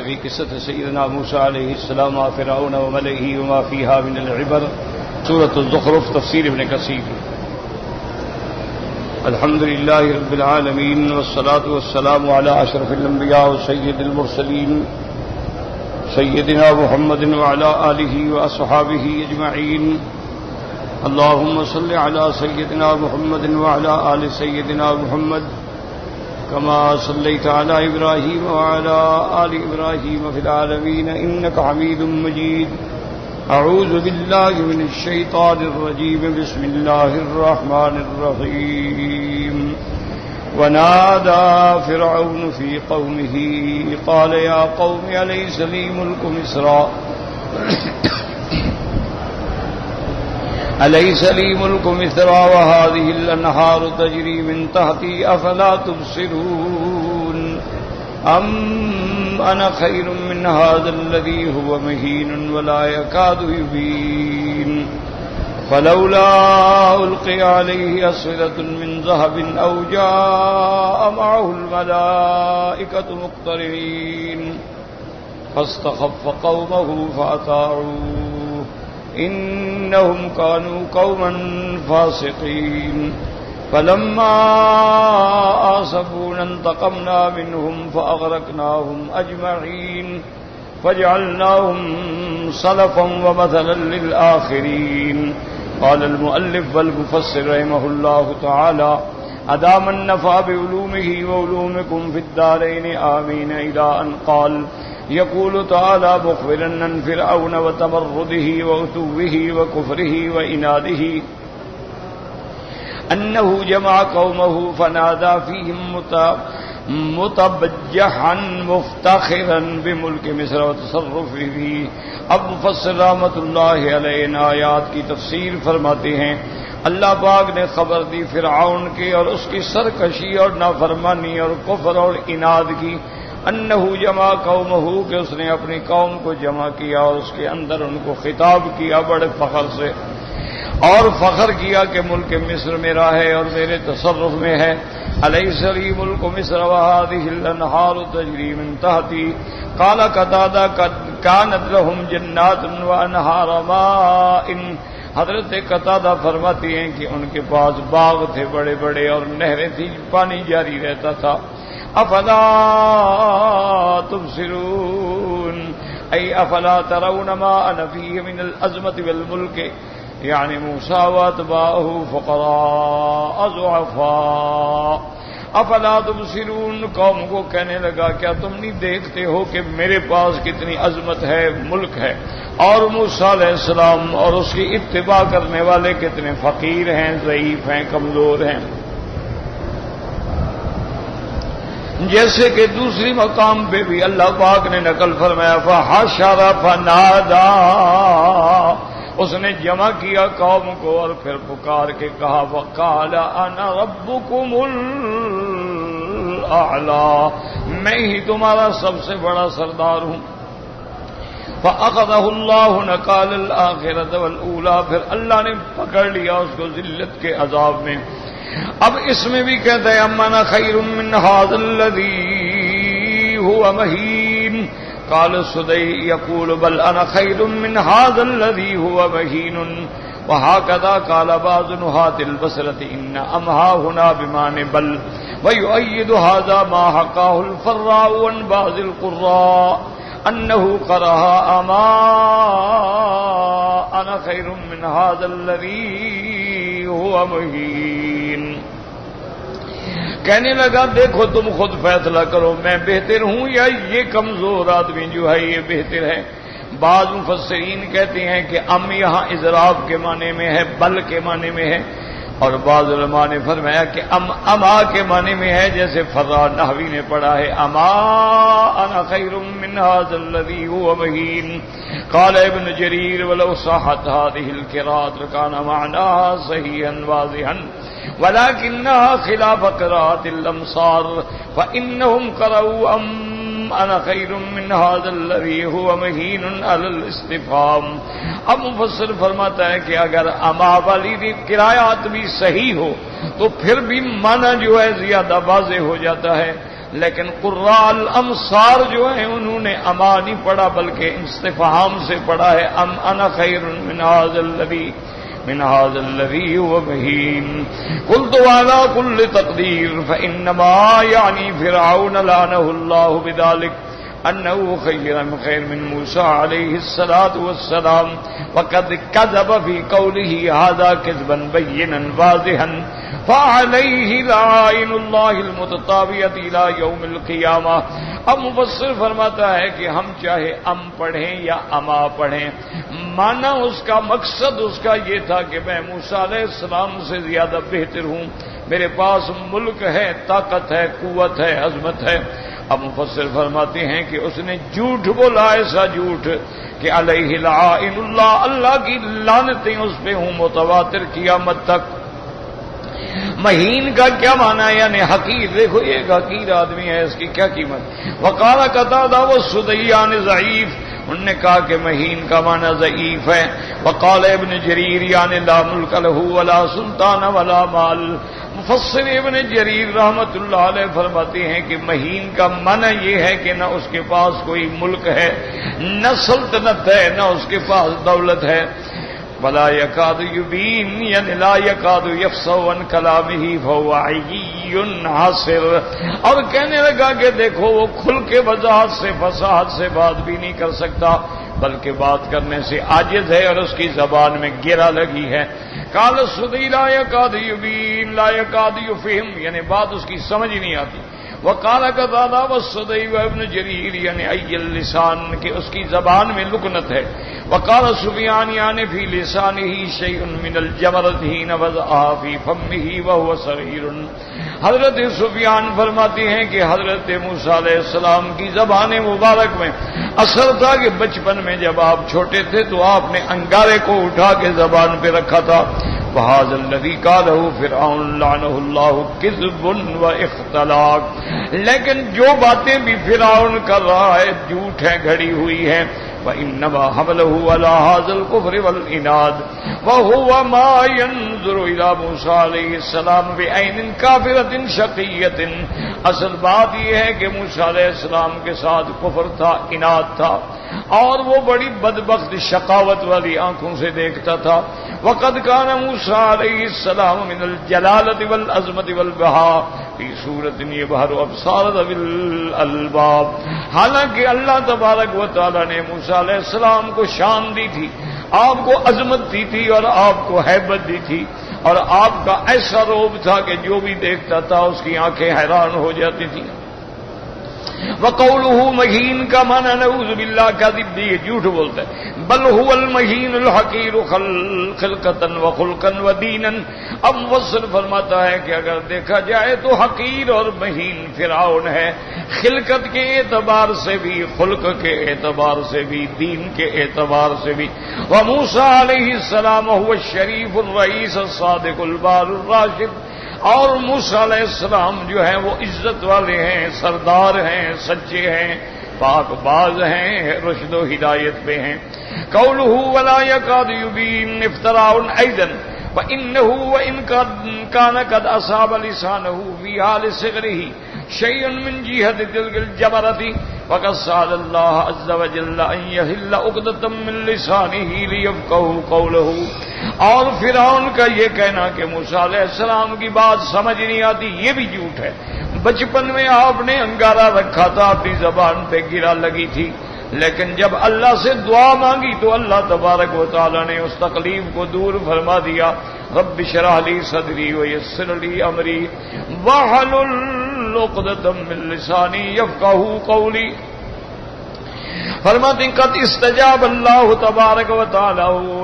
في قصة سيدنا موسى عليه السلام مع فرعون وملئه وما فيها من العبر سورة الزخرف تفسير ابن كثير. الحمد لله رب العالمين والصلاة والسلام على أشرف الأنبياء وسيد المرسلين سيدنا محمد وعلى آله وأصحابه أجمعين. اللهم صل على سيدنا محمد وعلى آل سيدنا محمد كما صليت على إبراهيم وعلى آل إبراهيم في العالمين إنك حميد مجيد. أعوذ بالله من الشيطان الرجيم. بسم الله الرحمن الرحيم. ونادى فرعون في قومه قال يا قوم أليس لي ملك مصر أليس لي ملك مصر وهذه الأنهار تجري من تحتي أفلا تبصرون أم أنا خير من هذا الذي هو مهين ولا يكاد يبين فلولا ألقي عليه أسورة من ذهب أو جاء معه الملائكة مقترنين فاستخف قومه فأطاعوه إنهم كانوا قوما فاسقين. فلما آسفونا انتقمنا منهم فأغرقناهم أجمعين فجعلناهم سلفا ومثلا للآخرين. قال المؤلف والمفسر رحمه الله تعالى أدام النفع بعلومه وعلومكم في الدارين آمين إلى أن قال يقول تعالى مخبرا عن فرعون وتمرده وعتوه وكفره وإناده أنه جمع قومه فنادى فيهم متبجحا مفتخرا بملك مصر وتصرفه فيه. اب مفسر رحمۃ اللہ علیہ ان آیات کی تفسیر فرماتے ہیں اللہ پاک نے خبر دی فرعون کی اور اس کی سرکشی اور نافرمانی اور کفر اور عناد کی. انہ جمع قومہ کہ اس نے اپنی قوم کو جمع کیا اور اس کے اندر ان کو خطاب کیا بڑے فخر سے اور فخر کیا کہ ملک مصر میرا ہے اور میرے تصرف میں ہے. الیس لی ملک مصر وهذه الانہار تجری من تحتی. قال قتادہ کانت لهم جنات وانہار ماء. حضرت قتادہ فرماتی ہیں کہ ان کے پاس باغ تھے بڑے بڑے اور نہریں تھیں پانی جاری رہتا تھا. افلا تبصرون ای افلا ترون ما انا فیہ من العظمت والملک یعنی موسیٰ واتباعہ فقراء ضعفاء. افلا تبصرون قوم کو کہنے لگا کیا تم نہیں دیکھتے ہو کہ میرے پاس کتنی عظمت ہے ملک ہے اور موسیٰ علیہ السلام اور اس کی اتباع کرنے والے کتنے فقیر ہیں ضعیف ہیں کمزور ہیں. جیسے کہ دوسری مقام پہ بھی اللہ پاک نے نقل فرمایا فحشر فنادا. اس نے جمع کیا قوم کو اور پھر پکار کے کہا وقال انا ربکم الاعلی. میں ہی تمہارا سب سے بڑا سردار ہوں. فاخذہ اللہ نکال الآخرۃ والأولی. پھر اللہ نے پکڑ لیا اس کو ذلت کے عذاب میں. اب اس میں بھی کہتے ہیں امنا خیر من هذا الذی هو مہین. قال سدی یقول بل انا خیر من هذا الذی هو مہین. وهكذا قال بعض نحاة البصرة ان امها هنا بمعنى بل. ويؤيد هذا ما حكاه الفراء عن بعض القراء انه قرأها اما انا خیر من هذا الذی هو مہین. کہنے لگا دیکھو تم خود فیصلہ کرو میں بہتر ہوں یا یہ کمزور آدمی جو ہے یہ بہتر ہے. بعض مفسرین کہتے ہیں کہ ام یہاں اضراب کے معنی میں ہے بل کے معنی میں ہے اور بعض علماء نے فرمایا کہ اما کے معنی میں ہے جیسے فرا نحوی نے پڑھا ہے اما انا خیر من هذا الذی هو مہین. قال ابن جریر ولو صحت هذه القراءة لكان معناها صحیحا واضحا ولكنها خلاف قراءة الامصار فانهم قرأوا انا خیر من هذا الذی هو مہین علی الاستفهام. اب مفسر فرماتا ہے کہ اگر اما والی قرائات بھی صحیح ہو تو پھر بھی معنی جو ہے زیادہ واضح ہو جاتا ہے لیکن قراء الامصار جو ہیں انہوں نے اما نہیں پڑھا بلکہ استفہام سے پڑھا ہے ام انا خیر من هذا الذي هو مهين قلت وعلى كل تقدير فإنما يعني فرعون لعنه الله بذلك أنه خير من موسى عليه الصلاة والسلام وقد كذب في قوله هذا كذبا بينا واضحا فعليه لعائن الله المتتابعة إلى يوم القيامة. اب مفسر فرماتا ہے کہ ہم چاہے ام پڑھیں یا اما پڑھیں، مانا اس کا مقصد اس کا یہ تھا کہ میں موسیٰ علیہ السلام سے زیادہ بہتر ہوں، میرے پاس ملک ہے، طاقت ہے، قوت ہے، عظمت ہے. اب مفسر فرماتے ہیں کہ اس نے جھوٹ بولا، ایسا جھوٹ کہ علیہ لعائن اللہ، اللہ کی لعنتیں اس پہ ہوں متواتر قیامت تک. مہین کا کیا معنی ہے؟ یعنی حقیر. دیکھو یہ ایک حقیر آدمی ہے، اس کی کیا قیمت. وقال قتادہ والسدیان ضعیف، انہوں نے کہا کہ مہین کا معنی ضعیف ہے. وقال ابن جریر یعنی لا ملک له ولا سلطان ولا مال. مفسر ابن جریر رحمت اللہ علیہ فرماتے ہیں کہ مہین کا معنی یہ ہے کہ نہ اس کے پاس کوئی ملک ہے، نہ سلطنت ہے، نہ اس کے پاس دولت ہے. ولا يكاد يبين يعني لا يكاد يفصح عن كلامه فهو عي حاصر. اور کہنے لگا کہ دیکھو وہ کھل کے وضاحت سے فصاحت سے بات بھی نہیں کر سکتا بلکہ بات کرنے سے عاجز ہے اور اس کی زبان میں گرا لگی ہے. قال السدی لا يكاد يبين لا يكاد يفهم یعنی بات اس کی سمجھ ہی نہیں آتی. وقال قتادہ والسدی وابن جریر یعنی ای اللسان کہ اس کی زبان میں لکنت ہے. وقال سفیان یعنی فی لسانہ شیء من الجمرۃ حین وضعها فی فمہ وهو صغیر. حضرت سفیان فرماتے ہیں کہ حضرت موسیٰ علیہ السلام کی زبان مبارک میں اثر تھا کہ بچپن میں جب آپ چھوٹے تھے تو آپ نے انگارے کو اٹھا کے زبان پہ رکھا تھا. وَهَذَا الَّذِي قَالَهُ فِرْعَوْنُ لَعْنَهُ اللَّهُ كِذْبٌ وَإِخْتِلَاقٌ. لیکن جو باتیں بھی فرعون کر رہا ہے جھوٹ ہے، گھڑی ہوئی ہیں. وَإِنَّمَا حَمَلَهُ عَلَى هَذَا الْكُفْرِ وَالْإِنَادِ وَهُوَ مَا يَنظُرُ إِلَى موسیٰ علیہ السلام بِعَيْنٍ كَافِرَةٍ شَقِيَّةٍ. اصل بات یہ ہے کہ موسیٰ علیہ السلام کے ساتھ کفر تھا، اناد تھا، اور وہ بڑی بدبخت شقاوت والی آنکھوں سے دیکھتا تھا. وَقَدْ كَانَ موسیٰ علیہ السلام من الجلالة والعظمة والبہاء فی صورت یبہر ابصار ذوی الالباب. حالانکہ اللہ تبارک و تعالی نے موسیٰ علیہ السلام کو شان دی تھی، آپ کو عظمت دی تھی اور آپ کو ہیبت دی تھی، اور آپ کا ایسا روب تھا کہ جو بھی دیکھتا تھا اس کی آنکھیں حیران ہو جاتی تھیں. وقوله مہین کا معنی نعوذ باللہ کاذب بھی جھوٹ بولتا ہے. بل هو المہین الحقیر خلقتا وخلقا ودینا. اب مفسر فرماتا ہے کہ اگر دیکھا جائے تو حقیر اور مہین فرعون ہے، خلقت کے اعتبار سے بھی، خلق کے اعتبار سے بھی، دین کے اعتبار سے بھی. وموسیٰ علیہ السلام هو الشریف الرئیس الصادق البار الراشد. اور موسیٰ علیہ السلام جو ہیں وہ عزت والے ہیں، سردار ہیں، سچے ہیں، پاک باز ہیں، رشد و ہدایت پہ ہیں. قولہ ولا يكاد يبين افتراء ايضا وانه وان كان قد اصاب لسانه في حال صغره شيء من جهة تلك الجبرة وقد سأل الله عز وجل ان يحل عقدة من لسانه ليفقهوا قوله. اور فرعون کا یہ کہنا کہ موسیٰ علیہ السلام کی بات سمجھ نہیں آتی یہ بھی جھوٹ ہے. بچپن میں آپ نے انگارہ رکھا تھا، اپنی زبان پہ گرا لگی تھی، لیکن جب اللہ سے دعا مانگی تو اللہ تبارک و تعالی نے اس تکلیف کو دور فرما دیا. رب اشرح لی صدری ویسر لی امری واحلل عقدۃ من لسانی یفقہوا قولی. فرماتے ہیں قد استجاب اللہ تبارک و تعالی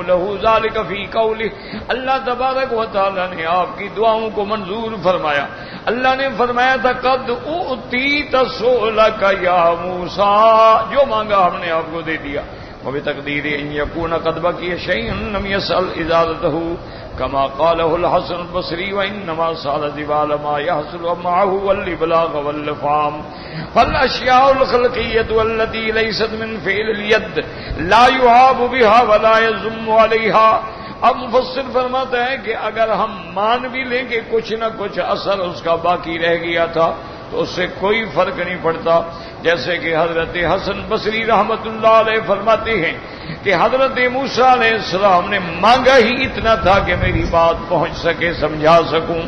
لہ ذلک فی قولہ. اللہ تبارک و تعالی نے آپ کی دعاؤں کو منظور فرمایا. اللہ نے فرمایا تھا قد اؤتیت سؤلک یا موسیٰ، جو مانگا ہم نے آپ کو دے دیا. وبتقدیر ان یکون قد بقی شیء لم یسأل ازالته كما قاله الحسن البصري وانما سال جبال ما يحصل معه والابلاغ والفام. فالاشياء الخلقيه والتي ليست من فعل اليد لا يعاب بها ولا يذم عليها. اب مفسر فرماتا ہے کہ اگر ہم مان بھی لیں کہ کچھ نہ کچھ اثر اس کا باقی رہ گیا تھا تو اس سے کوئی فرق نہیں پڑتا. جیسے کہ حضرت حسن بصری رحمت اللہ علیہ فرماتے ہیں کہ حضرت موسیٰ علیہ السلام نے مانگا ہی اتنا تھا کہ میری بات پہنچ سکے، سمجھا سکوں.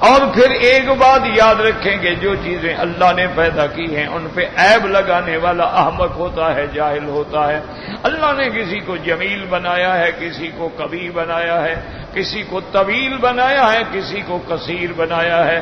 اور پھر ایک بات یاد رکھیں کہ جو چیزیں اللہ نے پیدا کی ہیں ان پہ عیب لگانے والا احمق ہوتا ہے، جاہل ہوتا ہے. اللہ نے کسی کو جمیل بنایا ہے، کسی کو کبیر بنایا ہے، کسی کو طویل بنایا ہے، کسی کو قصیر بنایا ہے.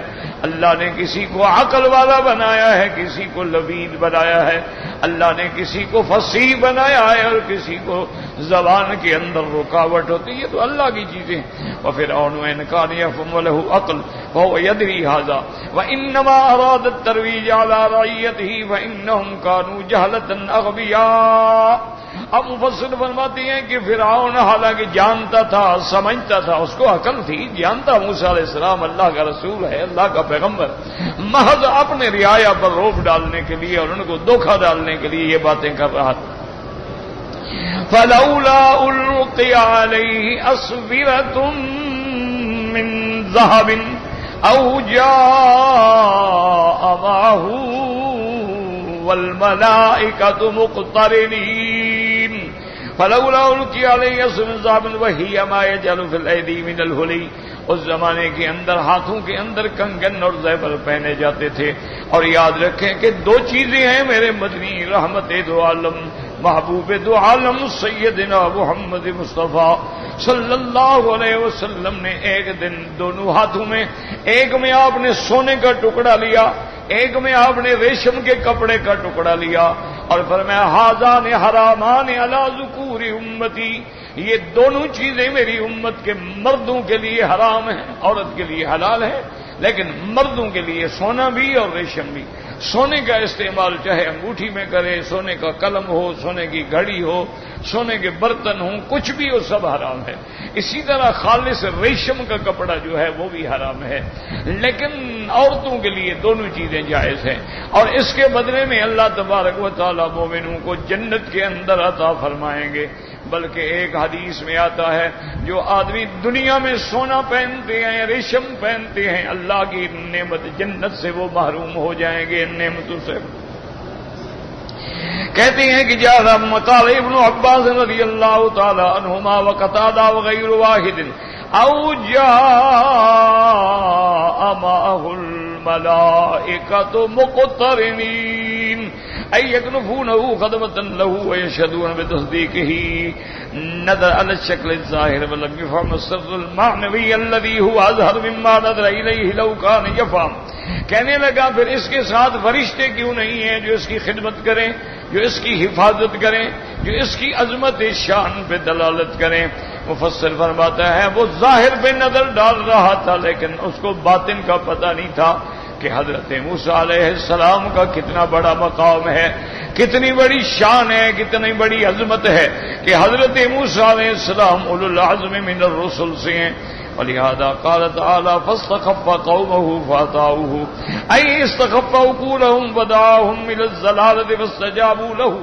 اللہ نے کسی کو عقل والا بنایا ہے، کسی کو لبید بنایا ہے. اللہ نے کسی کو فصیح بنایا ہے اور کسی کو زبان کے اندر رکاوٹ ہوتی ہے. یہ تو اللہ کی چیزیں. وفرعون ان کان یفهم له عقل وهو يدري هذا وانما اراد الترويج على رعيته فانهم كانوا جهلة اغبياء. اب مفسر فرماتے ہیں کہ فرعون حالانکہ جانتا تھا، سمجھتا تھا، اس کو عقل تھی، جانتا موسیٰ علیہ السلام اللہ کا رسول ہے، اللہ کا پیغمبر، محض اپنے رعایا پر روب ڈالنے کے لیے اور ان کو دھوکہ ڈالنے کے لیے یہ باتیں کر رہا تھا. فلولا القي عليه اسورة من ذهب او جاء معه والملائكة مقترنين. فلولا القي عليه اسورة من ذهب وهي ما يجعل في الايدي من الحلي. اس زمانے کے اندر ہاتھوں کے اندر کنگن اور زیور پہنے جاتے تھے. اور یاد رکھیں کہ دو چیزیں ہیں میرے مدنی رحمت دو عالم محبوب دو عالم سیدنا محمد مصطفیٰ صلی اللہ علیہ وسلم نے ایک دن دونوں ہاتھوں میں، ایک میں آپ نے سونے کا ٹکڑا لیا، ایک میں آپ نے ریشم کے کپڑے کا ٹکڑا لیا اور فرمایا ھذان حرامان علی ذکور امتی. یہ دونوں چیزیں میری امت کے مردوں کے لیے حرام ہیں، عورت کے لیے حلال ہے، لیکن مردوں کے لیے سونا بھی اور ریشم بھی. سونے کا استعمال چاہے انگوٹھی میں کرے، سونے کا قلم ہو، سونے کی گھڑی ہو، سونے کے برتن ہوں، کچھ بھی وہ سب حرام ہے. اسی طرح خالص ریشم کا کپڑا جو ہے وہ بھی حرام ہے، لیکن عورتوں کے لیے دونوں چیزیں جائز ہیں. اور اس کے بدلے میں اللہ تبارک و تعالی مومنوں کو جنت کے اندر عطا فرمائیں گے. بلکہ ایک حدیث میں آتا ہے جو آدمی دنیا میں سونا پہنتے ہیں، ریشم پہنتے ہیں، اللہ کی نعمت جنت سے وہ محروم ہو جائیں گے ان نعمتوں سے. کہتے ہیں کہ جاء قال ابن عباس رضی اللہ تعالی عنہما وقتادہ وغیر واحد او جاء معه الملائکۃ مقترنین أي يكنفونه خدمة له ويشهدون بتصديقه نظر على الشكل الظاهر ولم يفهم السر المعنوي الذي هو أظهر مما نظر إليه لو كان يفهم. کہنے لگا پھر اس کے ساتھ فرشتے کیوں نہیں ہیں جو اس کی خدمت کریں، جو اس کی حفاظت کریں، جو اس کی عظمت شان پہ دلالت کریں. مفسر فرماتا ہے وہ ظاہر پہ نظر ڈال رہا تھا لیکن اس کو باطن کا پتہ نہیں تھا کہ حضرت موسیٰ علیہ السلام کا کتنا بڑا مقام ہے، کتنی بڑی شان ہے، کتنی بڑی عظمت ہے کہ حضرت موسیٰ علیہ السلام اولو العزم من الرسل سے ہیں. ولہذا قال تعالی فاستخف قومه فاطاعوه اي استخف عقولهم ودعاهم الى الضلالة فاستجابوا له.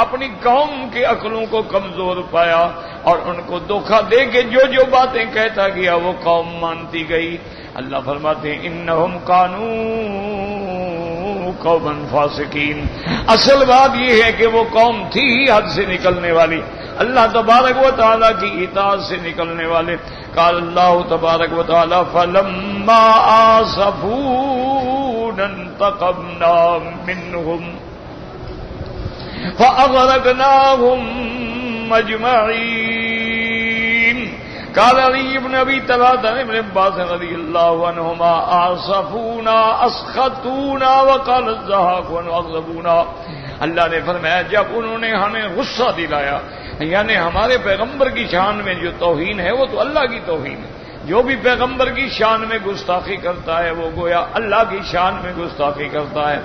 اپنی قوم کے عقلوں کو کمزور پایا اور ان کو دھوکہ دے کے جو جو باتیں کہتا گیا وہ قوم مانتی گئی. اللہ فرماتے ہیں انہم کانوا قوما فاسقین. اصل بات یہ ہے کہ وہ قوم تھی حد سے نکلنے والی، اللہ تبارک و تعالیٰ کی اطاعت سے نکلنے والے. قال اللہ تبارک و تعالیٰ فلما آسفونا انتقمنا منہم فأغرقناهم اجمعین. قال علی ابن ابی طلحہ ابن عباس رضی اللہ عنہما آصفونا اسخطونا وقال الضحاک واغضبونا. اللہ نے فرمایا جب انہوں نے ہمیں غصہ دلایا، یعنی ہمارے پیغمبر کی شان میں جو توہین ہے وہ تو اللہ کی توہین ہے. جو بھی پیغمبر کی شان میں گستاخی کرتا ہے وہ گویا اللہ کی شان میں گستاخی کرتا ہے.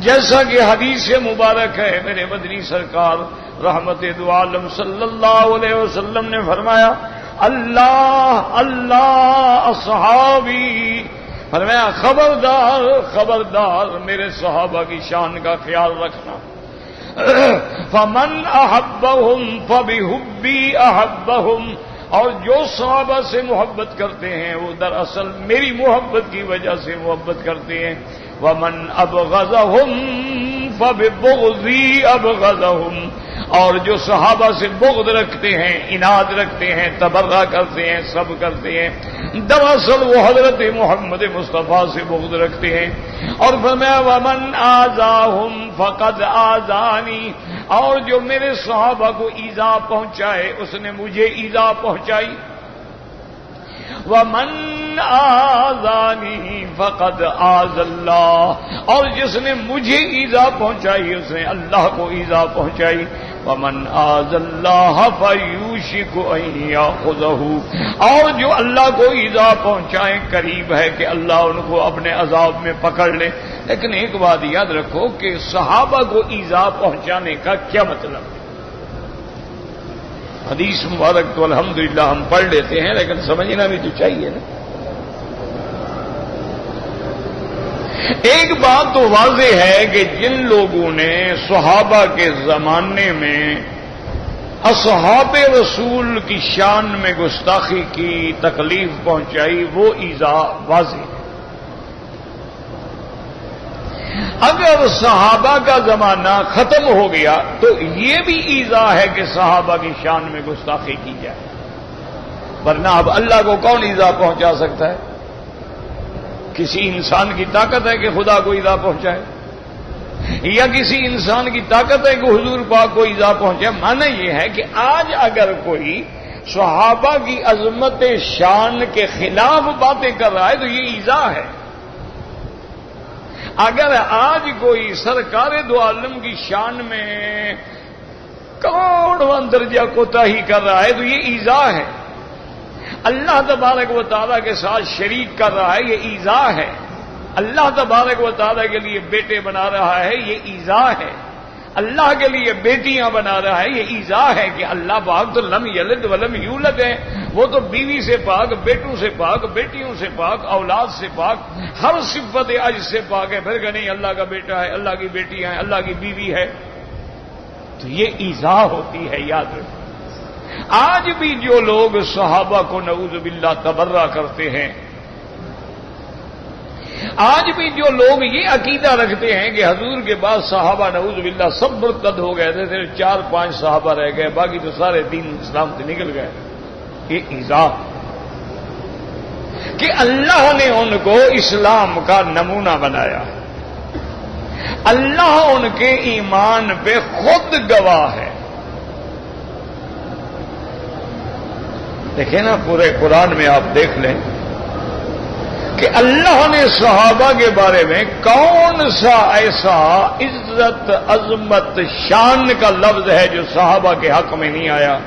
جیسا کہ حدیث مبارک ہے میرے مدنی سرکار رحمت دو عالم صلی اللہ علیہ وسلم نے فرمایا اللہ اللہ اصحابی، فرمایا خبردار خبردار میرے صحابہ کی شان کا خیال رکھنا. فمن احبهم فبحبی احبهم. اور جو صحابہ سے محبت کرتے ہیں وہ دراصل میری محبت کی وجہ سے محبت کرتے ہیں. ومن ابغضهم فببغضی ابغضهم، اور جو صحابہ سے بغض رکھتے ہیں، عناد رکھتے ہیں، تبرہ کرتے ہیں، سب کرتے ہیں، دراصل وہ حضرت محمد مصطفیٰ سے بغض رکھتے ہیں۔ اور فرمایا ومن آذاہم فقد آذانی، اور جو میرے صحابہ کو ایذا پہنچائے اس نے مجھے ایذا پہنچائی۔ ومن آذانی فقد آذى اللہ، اور جس نے مجھے ایذا پہنچائی اس نے اللہ کو ایذا پہنچائی۔ ومن آذى اللہ فیوشک ان یاخذہ، اور جو اللہ کو ایذا پہنچائے قریب ہے کہ اللہ ان کو اپنے عذاب میں پکڑ لے۔ لیکن ایک بات یاد رکھو کہ صحابہ کو ایذا پہنچانے کا کیا مطلب ہے؟ حدیث مبارک تو الحمدللہ ہم پڑھ لیتے ہیں لیکن سمجھنا بھی تو چاہیے نا۔ ایک بات تو واضح ہے کہ جن لوگوں نے صحابہ کے زمانے میں اصحاب رسول کی شان میں گستاخی کی، تکلیف پہنچائی، وہ ایذا واضح ہے۔ اگر صحابہ کا زمانہ ختم ہو گیا تو یہ بھی ایذا ہے کہ صحابہ کی شان میں گستاخی کی جائے، ورنہ اب اللہ کو کون ایذا پہنچا سکتا ہے؟ کسی انسان کی طاقت ہے کہ خدا کو ایذا پہنچائے، یا کسی انسان کی طاقت ہے کہ حضور پاک کو ایذا پہنچائے؟ معنی یہ ہے کہ آج اگر کوئی صحابہ کی عظمت شان کے خلاف باتیں کر رہا ہے تو یہ ایذا ہے۔ اگر آج کوئی سرکار دو عالم کی شان میں کروڑواں درجہ کوتاہی کر رہا ہے تو یہ ایذا ہے۔ اللہ تبارک و تعالیٰ کے ساتھ شریک کر رہا ہے، یہ ایذا ہے۔ اللہ تبارک و تعالیٰ کے لیے بیٹے بنا رہا ہے، یہ ایذا ہے۔ اللہ کے لیے بیٹیاں بنا رہا ہے، یہ ایذا ہے کہ اللہ پاک تو لم یلد ولم یولد ہے، وہ تو بیوی سے پاک، بیٹوں سے پاک، بیٹیوں سے پاک، اولاد سے پاک، ہر صفت عجز سے پاک ہے۔ پھر کہ نہیں اللہ کا بیٹا ہے، اللہ کی بیٹیاں ہیں، اللہ کی بیوی ہے، تو یہ ایذا ہوتی ہے، یاد رکھیں۔ آج بھی جو لوگ صحابہ کو نعوذ باللہ تبرہ کرتے ہیں، آج بھی جو لوگ یہ عقیدہ رکھتے ہیں کہ حضور کے بعد صحابہ نعوذ باللہ سب مرتد ہو گئے تھے، صرف 4-5 صحابہ رہ گئے، باقی تو سارے دین اسلام سے نکل گئے، یہ ایذا کہ اللہ نے ان کو اسلام کا نمونہ بنایا، اللہ ان کے ایمان پہ خود گواہ ہے۔ دیکھیں نا پورے قرآن میں آپ دیکھ لیں کہ اللہ نے صحابہ کے بارے میں کون سا ایسا عزت، عظمت، شان کا لفظ ہے جو صحابہ کے حق میں نہیں آیا؟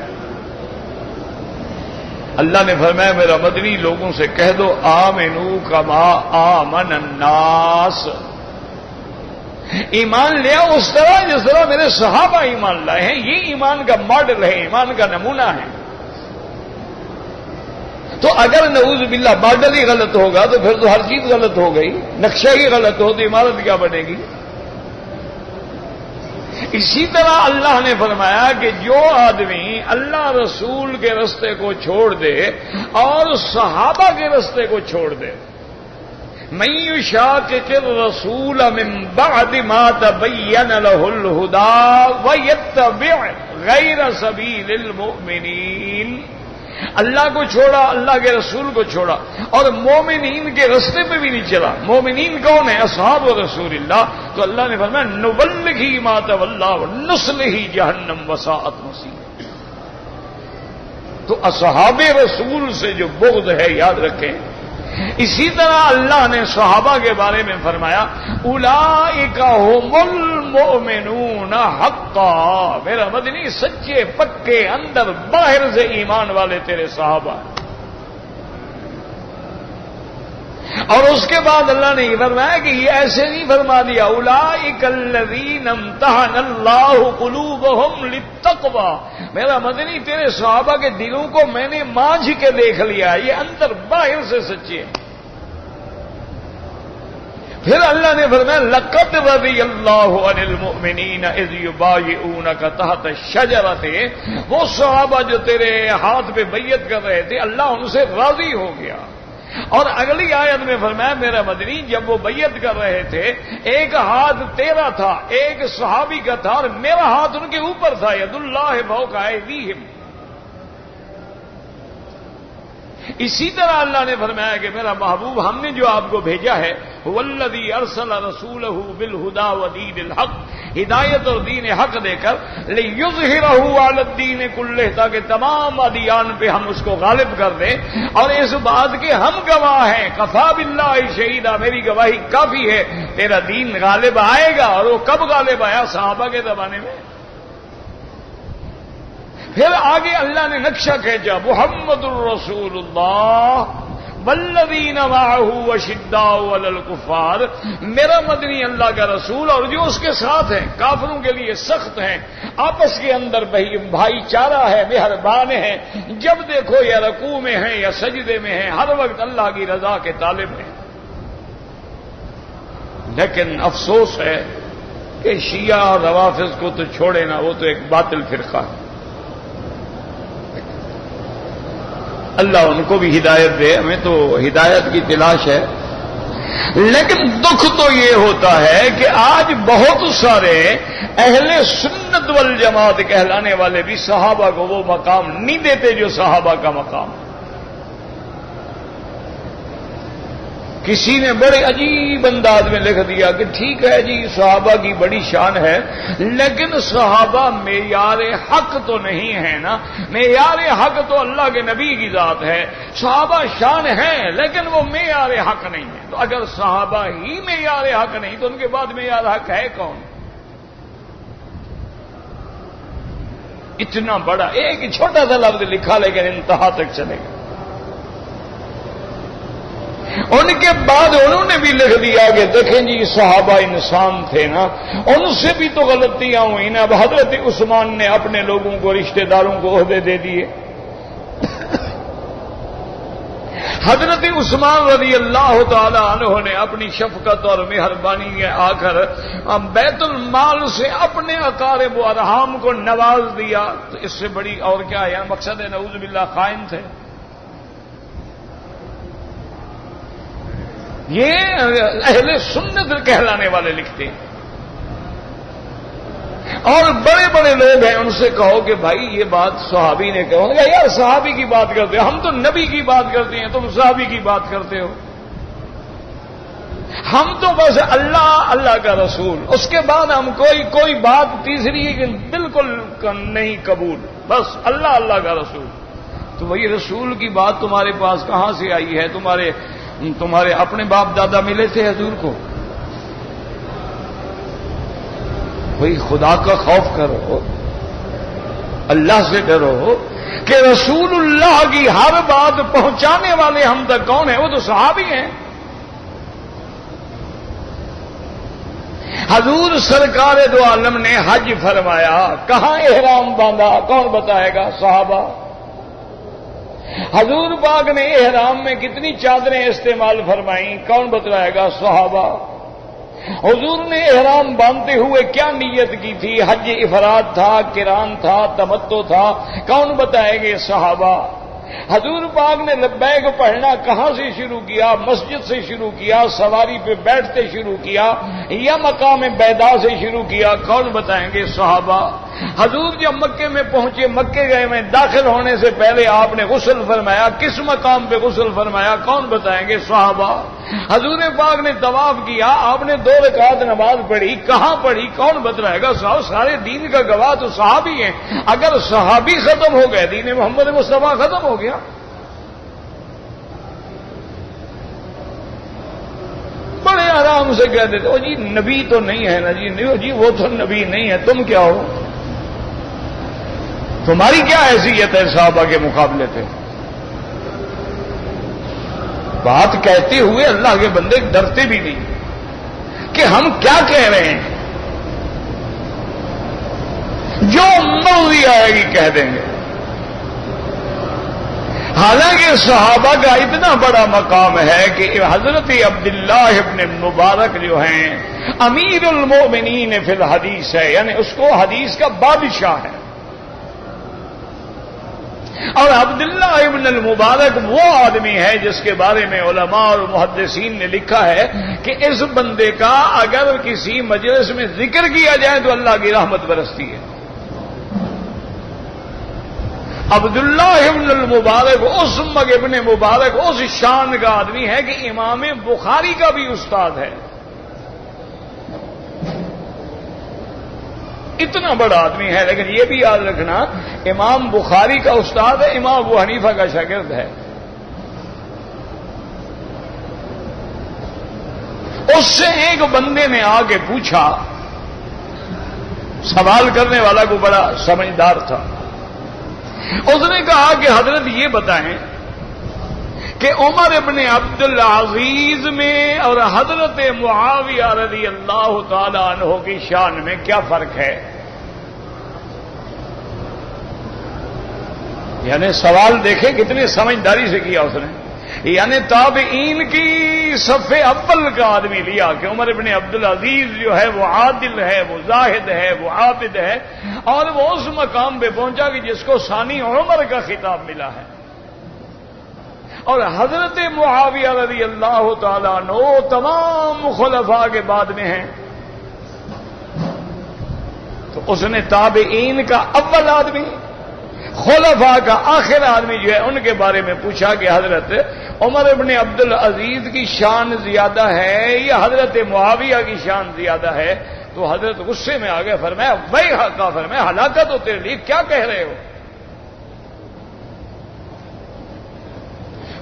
اللہ نے فرمایا میرا مدنی لوگوں سے کہہ دو آمنو کما آمن الناس، ایمان لیا اس طرح جس طرح میرے صحابہ ایمان لائے ہیں۔ یہ ایمان کا ماڈل ہے، ایمان کا نمونہ ہے۔ تو اگر نعوذ باللہ ماڈل ہی غلط ہوگا تو پھر تو ہر چیز غلط ہو گئی، نقشہ ہی غلط ہو تو عمارت کیا بنے گی؟ اسی طرح اللہ نے فرمایا کہ جو آدمی اللہ رسول کے رستے کو چھوڑ دے اور صحابہ کے رستے کو چھوڑ دے، من یشاقق الرسول من بعد ما تبین له الهدى ویتبع غیر سبیل المؤمنین، اللہ کو چھوڑا، اللہ کے رسول کو چھوڑا اور مومنین کے رستے پہ بھی نہیں چلا۔ مومنین کون ہے؟ اصحاب رسول اللہ۔ تو اللہ نے فرمایا نولہ ما تولی ونصلہ جہنم وساءت مصیرا۔ تو اصحاب رسول سے جو بغض ہے یاد رکھیں۔ اسی طرح اللہ نے صحابہ کے بارے میں فرمایا اولئک هم المؤمنون حقا، میرا مدنی سچے پکے اندر باہر سے ایمان والے تیرے صحابہ ہیں۔ اور اس کے بعد اللہ نے یہ فرمایا کہ یہ ایسے نہیں فرما دیا اولئک الذین امتحن اللہ قلوبہم للتقوی، میرا مدنی تیرے صحابہ کے دلوں کو میں نے مانجھ کے دیکھ لیا، یہ اندر باہر سے سچے ہیں۔ پھر اللہ نے فرمایا لقد رضی اللہ عن المؤمنین اذ یبایعونک تحت الشجرۃ، وہ صحابہ جو تیرے ہاتھ پہ بیعت کر رہے تھے اللہ ان سے راضی ہو گیا اور اگلی آیت میں فرمایا میرا مدنی جب وہ بیعت کر رہے تھے ایک ہاتھ تیرا تھا ایک صحابی کا تھا اور میرا ہاتھ ان کے اوپر تھا، ید اللہ فوق ایدیہم۔ اسی طرح اللہ نے فرمایا کہ میرا محبوب ہم نے جو آپ کو بھیجا ہے هو الذی ارسل رسولہ بالہدی ودین الحق، ہدایت اور دین حق دے کر لیظہرہ علی الدین کلہ، تاکہ تمام ادیان پہ ہم اس کو غالب کر دیں۔ اور اس بات کے ہم گواہ ہیں، کفا باللہ شہیدہ، میری گواہی کافی ہے تیرا دین غالب آئے گا۔ اور وہ کب غالب آیا؟ صحابہ کے زمانے میں۔ پھر آگے اللہ نے نقشہ کھینچا، محمد الرسول اللہ والذین معہ اشداء علی الکفار، میرا مدنی اللہ کا رسول اور جو اس کے ساتھ ہیں کافروں کے لیے سخت ہیں، آپس کے اندر بھائی چارہ ہے، مہربان ہیں، جب دیکھو یا رکوع میں ہیں یا سجدے میں ہیں، ہر وقت اللہ کی رضا کے طالب ہیں۔ لیکن افسوس ہے کہ شیعہ اور روافض کو تو چھوڑے نا، وہ تو ایک باطل فرقہ ہے۔ اللہ ان کو بھی ہدایت دے، ہمیں تو ہدایت کی تلاش ہے۔ لیکن دکھ تو یہ ہوتا ہے کہ آج بہت سارے اہل سنت والجماعت کہلانے والے بھی صحابہ کو وہ مقام نہیں دیتے جو صحابہ کا مقام۔ کسی نے بڑے عجیب انداز میں لکھ دیا کہ ٹھیک ہے جی صحابہ کی بڑی شان ہے، لیکن صحابہ معیار حق تو نہیں ہے نا، معیار حق تو اللہ کے نبی کی ذات ہے۔ صحابہ شان ہیں لیکن وہ معیار حق نہیں ہے۔ تو اگر صحابہ ہی معیار حق نہیں تو ان کے بعد معیار حق ہے کون؟ اتنا بڑا ایک چھوٹا سا لفظ لکھا لیکن انتہا تک چلے گا۔ ان کے بعد انہوں نے بھی لکھ دیا کہ دیکھیں جی صحابہ انسان تھے نا، ان سے بھی تو غلطیاں ہوئی نا۔ اب حضرت عثمان نے اپنے لوگوں کو، رشتہ داروں کو عہدے دے دیے۔ حضرت عثمان رضی اللہ تعالی عنہ نے اپنی شفقت اور مہربانی میں آ کر بیت المال سے اپنے اقارب و ارحام کو نواز دیا۔ تو اس سے بڑی اور کیا ہے؟ مقصد نعوذ باللہ خائن تھے۔ یہ اہل سنت کہلانے والے لکھتے ہیں۔ اور بڑے بڑے لوگ ہیں، ان سے کہو کہ بھائی یہ بات صحابی نے کہو گے یار صحابی کی بات کرتے ہو، ہم تو نبی کی بات کرتے ہیں، تم صحابی کی بات کرتے ہو۔ ہم تو بس اللہ کا رسول، اس کے بعد ہم کوئی بات تیسری بالکل نہیں قبول، بس اللہ کا رسول۔ تو وہی رسول کی بات تمہارے پاس کہاں سے آئی ہے؟ تمہارے اپنے باپ دادا ملے تھے حضور کو؟ وہی خدا کا خوف کرو، اللہ سے ڈرو کہ رسول اللہ کی ہر بات پہنچانے والے ہم تک کون ہیں؟ وہ تو صحابی ہیں۔ حضور سرکار دو عالم نے حج فرمایا، کہاں احرام باندھا؟ کون بتائے گا؟ صحابہ۔ حضور پاک نے احرام میں کتنی چادریں استعمال فرمائیں؟ کون بتلائے گا؟ صحابہ۔ حضور نے احرام باندھتے ہوئے کیا نیت کی تھی؟ حج افراد تھا، قران تھا، تمتع تھا؟ کون بتائے گے؟ صحابہ۔ حضور پاک نے لبیک پڑھنا کہاں سے شروع کیا؟ مسجد سے شروع کیا، سواری پہ بیٹھتے شروع کیا، یا مقام بیدا سے شروع کیا؟ کون بتائیں گے؟ صحابہ۔ حضور جب مکے میں پہنچے، مکے گئے میں داخل ہونے سے پہلے آپ نے غسل فرمایا، کس مقام پہ غسل فرمایا؟ کون بتائیں گے؟ صحابہ۔ حضور پاک نے طواف کیا، آپ نے 2 رکعت نماز پڑھی، کہاں پڑھی؟ کون بتلائے گا؟ سارے دین کا گواہ تو صحابی ہیں۔ اگر صحابی ختم ہو گئے، دین محمد مصطفیٰ ختم ہو گیا۔ بڑے آرام سے کہہ دیتے او جی نبی تو نہیں ہے نا جی وہ تو نبی نہیں ہے، تم کیا ہو؟ تمہاری کیا حیثیت ہے صحابہ کے مقابلے پہ؟ بات کہتے ہوئے اللہ کے بندے ڈرتے بھی نہیں کہ ہم کیا کہہ رہے ہیں، جو مرضی آئے گی کہہ دیں گے۔ حالانکہ صحابہ کا اتنا بڑا مقام ہے کہ حضرت عبداللہ ابن مبارک جو ہیں امیر المومنین فی الحدیث ہے، یعنی اس کو حدیث کا بادشاہ ہے۔ اور عبداللہ ابن المبارک وہ آدمی ہے جس کے بارے میں علماء اور محدثین نے لکھا ہے کہ اس بندے کا اگر کسی مجلس میں ذکر کیا جائے تو اللہ کی رحمت برستی ہے. عبداللہ ابن المبارک ابن مبارک اس شان کا آدمی ہے کہ امام بخاری کا بھی استاد ہے. اتنا بڑا آدمی ہے، لیکن یہ بھی یاد رکھنا امام بخاری کا استاد ہے، امام ابو حنیفہ کا شاگرد ہے. اس سے ایک بندے نے آ کے پوچھا، سوال کرنے والا کو بڑا سمجھدار تھا. اس نے کہا کہ حضرت یہ بتائیں کہ عمر ابن عبد العزیز میں اور حضرت معاویہ رضی اللہ تعالی عنہ کی شان میں کیا فرق ہے؟ یعنی سوال دیکھیں کتنی سمجھداری سے کیا اس نے. یعنی تابعین کی صف اول کا آدمی لیا کہ عمر ابن عبد العزیز جو ہے وہ عادل ہے، وہ زاہد ہے، وہ عابد ہے، اور وہ اس مقام پہ پہنچا کہ جس کو ثانی عمر کا خطاب ملا ہے. اور حضرت معاویہ رضی اللہ تعالیٰ عنہ تمام خلفاء کے بعد میں ہیں. تو اس نے تابعین کا اول آدمی، خلفاء کا آخر آدمی جو ہے ان کے بارے میں پوچھا کہ حضرت عمر ابن عبد العزیز کی شان زیادہ ہے یا حضرت معاویہ کی شان زیادہ ہے؟ تو حضرت غصے میں آ گئے، فرمایا وہی حقا، فرمایا ہلاکت ہو تیرے لیے، کیا کہہ رہے ہو؟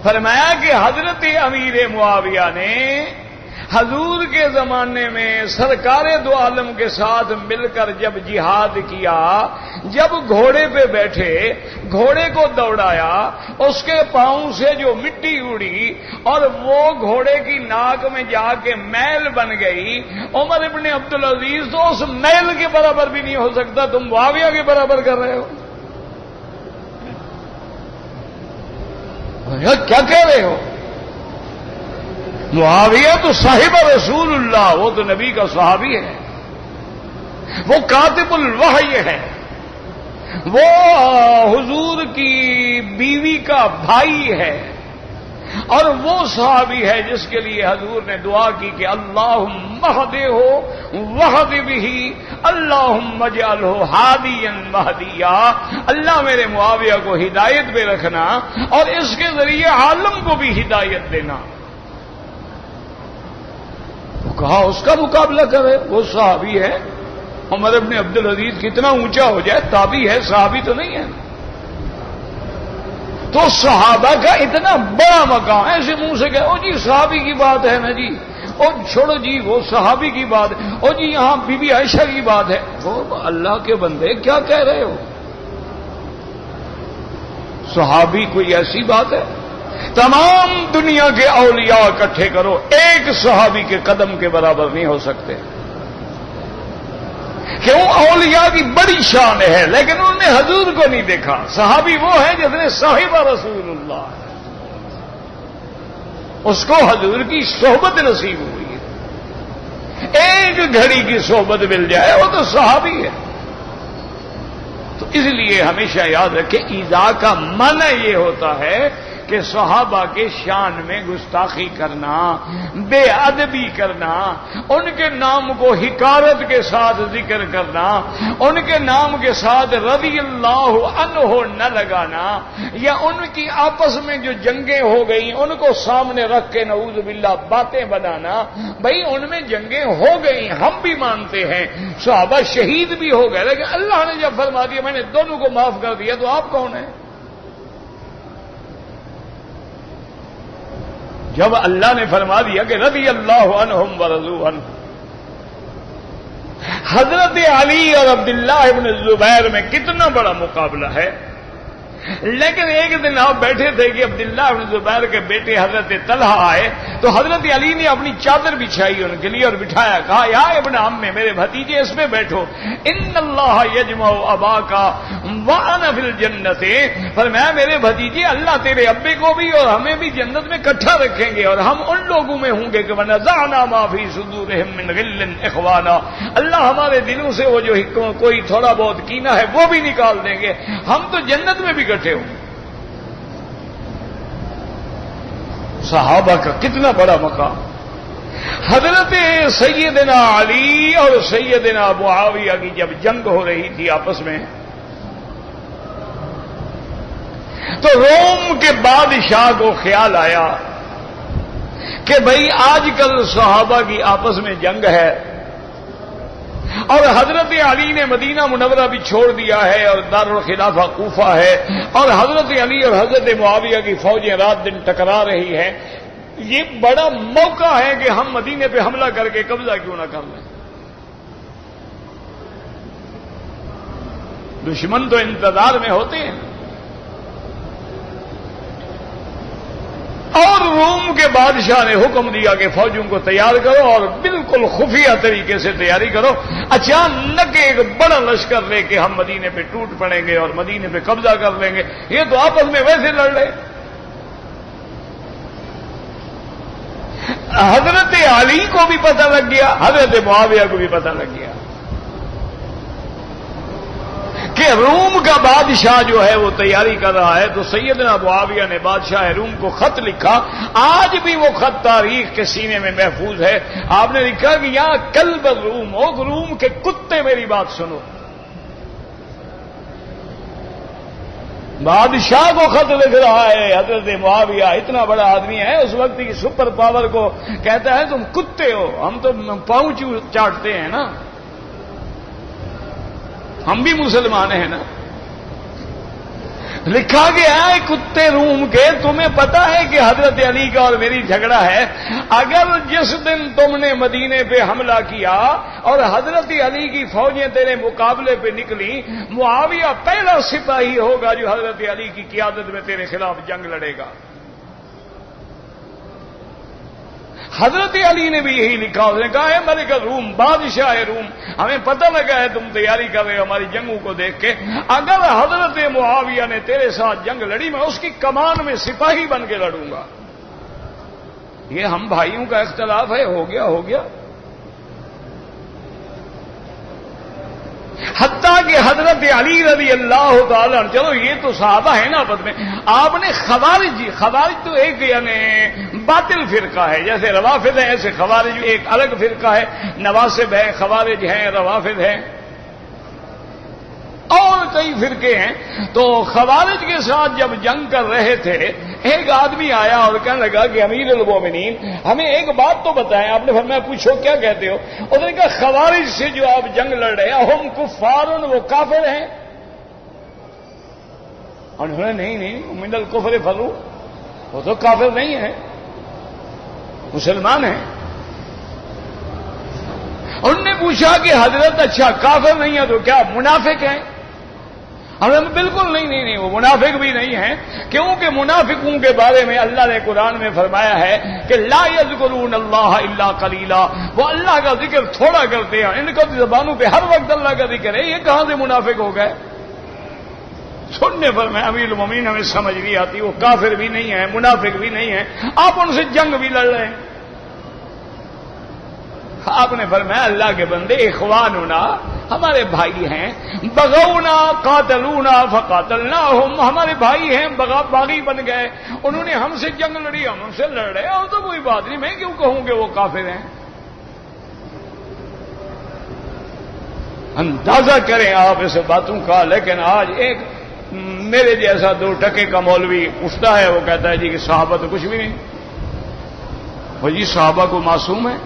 فرمایا کہ حضرت امیر معاویہ نے حضور کے زمانے میں سرکار دو عالم کے ساتھ مل کر جب جہاد کیا، جب گھوڑے پہ بیٹھے، گھوڑے کو دوڑایا، اس کے پاؤں سے جو مٹی اڑی اور وہ گھوڑے کی ناک میں جا کے میل بن گئی، عمر ابن عبد العزیز تو اس میل کے برابر بھی نہیں ہو سکتا، تم معاویہ کے برابر کر رہے ہو. کیا کہہ رہے ہو؟ معاویہ تو صاحب رسول اللہ، وہ تو نبی کا صحابی ہے، وہ کاتب الوحی ہے، وہ حضور کی بیوی کا بھائی ہے، اور وہ صحابی ہے جس کے لیے حضور نے دعا کی کہ اللہم اہدہ وہد بہ، اللہم اجعلہ ہادیا مہدیا، اللہ میرے معاویہ کو ہدایت پہ رکھنا اور اس کے ذریعے عالم کو بھی ہدایت دینا. کہا اس کا مقابلہ کرے، وہ صحابی ہے. عمر ابن عبد العزیز کتنا اونچا ہو جائے، تابعی ہے، صحابی تو نہیں ہے. تو صحابہ کا اتنا بڑا مقام، ایسے منہ سے کہ او جی صحابی کی بات ہے نا جی، او چھوڑو جی وہ صحابی کی بات، او جی یہاں بی بی عائشہ کی بات ہے. وہ اللہ کے بندے کیا کہہ رہے ہو؟ صحابی کوئی ایسی بات ہے؟ تمام دنیا کے اولیاء اکٹھے کرو، ایک صحابی کے قدم کے برابر نہیں ہو سکتے. کہ وہ اولیاء کی بڑی شان ہے لیکن انہوں نے حضور کو نہیں دیکھا. صحابی وہ ہے جس نے صاحب رسول اللہ، اس کو حضور کی صحبت نصیب ہوئی ہے. ایک گھڑی کی صحبت مل جائے وہ تو صحابی ہے. تو اس لیے ہمیشہ یاد رکھیں ایذا کا معنی یہ ہوتا ہے کہ صحابہ کے شان میں گستاخی کرنا، بے ادبی کرنا، ان کے نام کو حقارت کے ساتھ ذکر کرنا، ان کے نام کے ساتھ رضی اللہ عنہ نہ لگانا، یا ان کی آپس میں جو جنگیں ہو گئیں ان کو سامنے رکھ کے نعوذ باللہ باتیں بنانا. بھائی ان میں جنگیں ہو گئیں، ہم بھی مانتے ہیں، صحابہ شہید بھی ہو گئے، لیکن اللہ نے جب فرما دیا میں نے دونوں کو معاف کر دیا تو آپ کون ہیں؟ جب اللہ نے فرما دیا کہ رضی اللہ عنہم ورضوا عنہ. حضرت علی اور عبداللہ ابن الزبیر میں کتنا بڑا مقابلہ ہے. لیکن ایک دن آپ بیٹھے تھے کہ عبداللہ ابن زبیر کے بیٹے حضرت طلحہ آئے تو حضرت علی نے اپنی چادر بچھائی ان کے لیے اور بٹھایا، کہا یا ابن عم میرے بھتیجے اس میں بیٹھو، ان اللہ یجمع اباک وانا فی الجنت. فرمایا میرے بھتیجے اللہ تیرے ابے کو بھی اور ہمیں بھی جنت میں اکٹھا رکھیں گے اور ہم ان لوگوں میں ہوں گے کہ ونزعنا ما فی صدورہم من غل اخوانا، اللہ ہمارے دلوں سے وہ جو کوئی تھوڑا بہت کینہ ہے وہ بھی نکال دیں گے، ہم تو جنت میں بھی اکٹھے ہوں. صحابہ کا کتنا بڑا مقام. حضرت سیدنا علی اور سیدنا معاویہ کی جب جنگ ہو رہی تھی آپس میں، تو روم کے بادشاہ کو خیال آیا کہ بھئی آج کل صحابہ کی آپس میں جنگ ہے اور حضرت علی نے مدینہ منورہ بھی چھوڑ دیا ہے اور دارالخلافہ کوفہ ہے، اور حضرت علی اور حضرت معاویہ کی فوجیں رات دن ٹکرا رہی ہیں. یہ بڑا موقع ہے کہ ہم مدینے پہ حملہ کر کے قبضہ کیوں نہ کر لیں. دشمن تو انتظار میں ہوتے ہیں. اور روم کے بادشاہ نے حکم دیا کہ فوجوں کو تیار کرو اور بالکل خفیہ طریقے سے تیاری کرو. اچانک ایک بڑا لشکر لے کے ہم مدینے پہ ٹوٹ پڑیں گے اور مدینے پہ قبضہ کر لیں گے. یہ تو آپس میں ویسے لڑ رہے. حضرت علی کو بھی پتہ لگ گیا، حضرت معاویہ کو بھی پتہ لگ گیا کہ روم کا بادشاہ جو ہے وہ تیاری کر رہا ہے. تو سیدنا معاویہ نے بادشاہ روم کو خط لکھا. آج بھی وہ خط تاریخ کے سینے میں محفوظ ہے. آپ نے لکھا کہ یہاں کلب روم ہو، روم کے کتے میری بات سنو. بادشاہ کو خط لکھ رہا ہے حضرت معاویہ، اتنا بڑا آدمی ہے، اس وقت کی سپر پاور کو کہتا ہے تم کتے ہو. ہم تو پاؤں چاٹتے ہیں نا، ہم بھی مسلمان ہیں نا. لکھا گیا ہے کتے روم کے، تمہیں پتا ہے کہ حضرت علی کا اور میری جھگڑا ہے. اگر جس دن تم نے مدینے پہ حملہ کیا اور حضرت علی کی فوجیں تیرے مقابلے پہ نکلی، معاویہ پہلا سپاہی ہوگا جو حضرت علی کی قیادت میں تیرے خلاف جنگ لڑے گا. حضرت علی نے بھی یہی لکھا. اس نے کہا ہے ملک روم، بادشاہ روم، ہمیں پتہ لگا ہے تم تیاری کر رہے ہو ہماری جنگوں کو دیکھ کے. اگر حضرت معاویہ نے تیرے ساتھ جنگ لڑی، میں اس کی کمان میں سپاہی بن کے لڑوں گا. یہ ہم بھائیوں کا اختلاف ہے، ہو گیا. حتیٰ کہ حضرت علی رضی اللہ تعالیٰ، چلو یہ تو صحابہ ہے نا آپس میں. آپ نے خوارج تو ایک یعنی باطل فرقہ ہے، جیسے روافض ہے ایسے خوارج ایک الگ فرقہ ہے. نواسب ہے، خوارج ہیں، روافض ہیں، اور کئی فرقے ہیں. تو خوارج کے ساتھ جب جنگ کر رہے تھے، ایک آدمی آیا اور کہنے لگا کہ امیر المومنین ہمیں ایک بات تو بتائیں. آپ نے فرمایا پوچھو کیا کہتے ہو. اس نے کہا خوارج سے جو آپ جنگ لڑ رہے ہیں ہم کفار، وہ کافر ہیں. اور انہوں نے نہیں من الکفر فرو، وہ تو کافر نہیں ہے، مسلمان ہیں. انہوں نے پوچھا کہ حضرت اچھا کافر نہیں ہے تو کیا منافق ہیں؟ ہم بالکل نہیں، وہ منافق بھی نہیں ہیں، کیونکہ منافقوں کے بارے میں اللہ نے قرآن میں فرمایا ہے کہ لا یذکرون اللہ الا قلیلا، وہ اللہ کا ذکر تھوڑا کرتے ہیں، ان کو زبانوں پہ ہر وقت اللہ کا ذکر ہے. یہ کہاں سے منافق ہو گئے؟ سننے پر میں امیر المومنین ہمیں سمجھ نہیں آتی. وہ کافر بھی نہیں ہے، منافق بھی نہیں ہے، آپ ان سے جنگ بھی لڑ رہے ہیں. آپ نے فرمایا اللہ کے بندے، اخواننا ہمارے بھائی ہیں، بغونا قاتلونا فقاتلناہم، ہمارے بھائی ہیں، باغی بن گئے، انہوں نے ہم سے جنگ لڑی، ہم ان سے لڑ رہے، اور تو کوئی بات نہیں، میں کیوں کہوں کہ وہ کافر ہیں. اندازہ کریں آپ اس باتوں کا. لیکن آج ایک میرے جیسا 2 ٹکے کا مولوی اٹھتا ہے، وہ کہتا ہے جی کہ صحابہ تو کچھ بھی نہیں. وہ جی صحابہ کو معصوم ہے.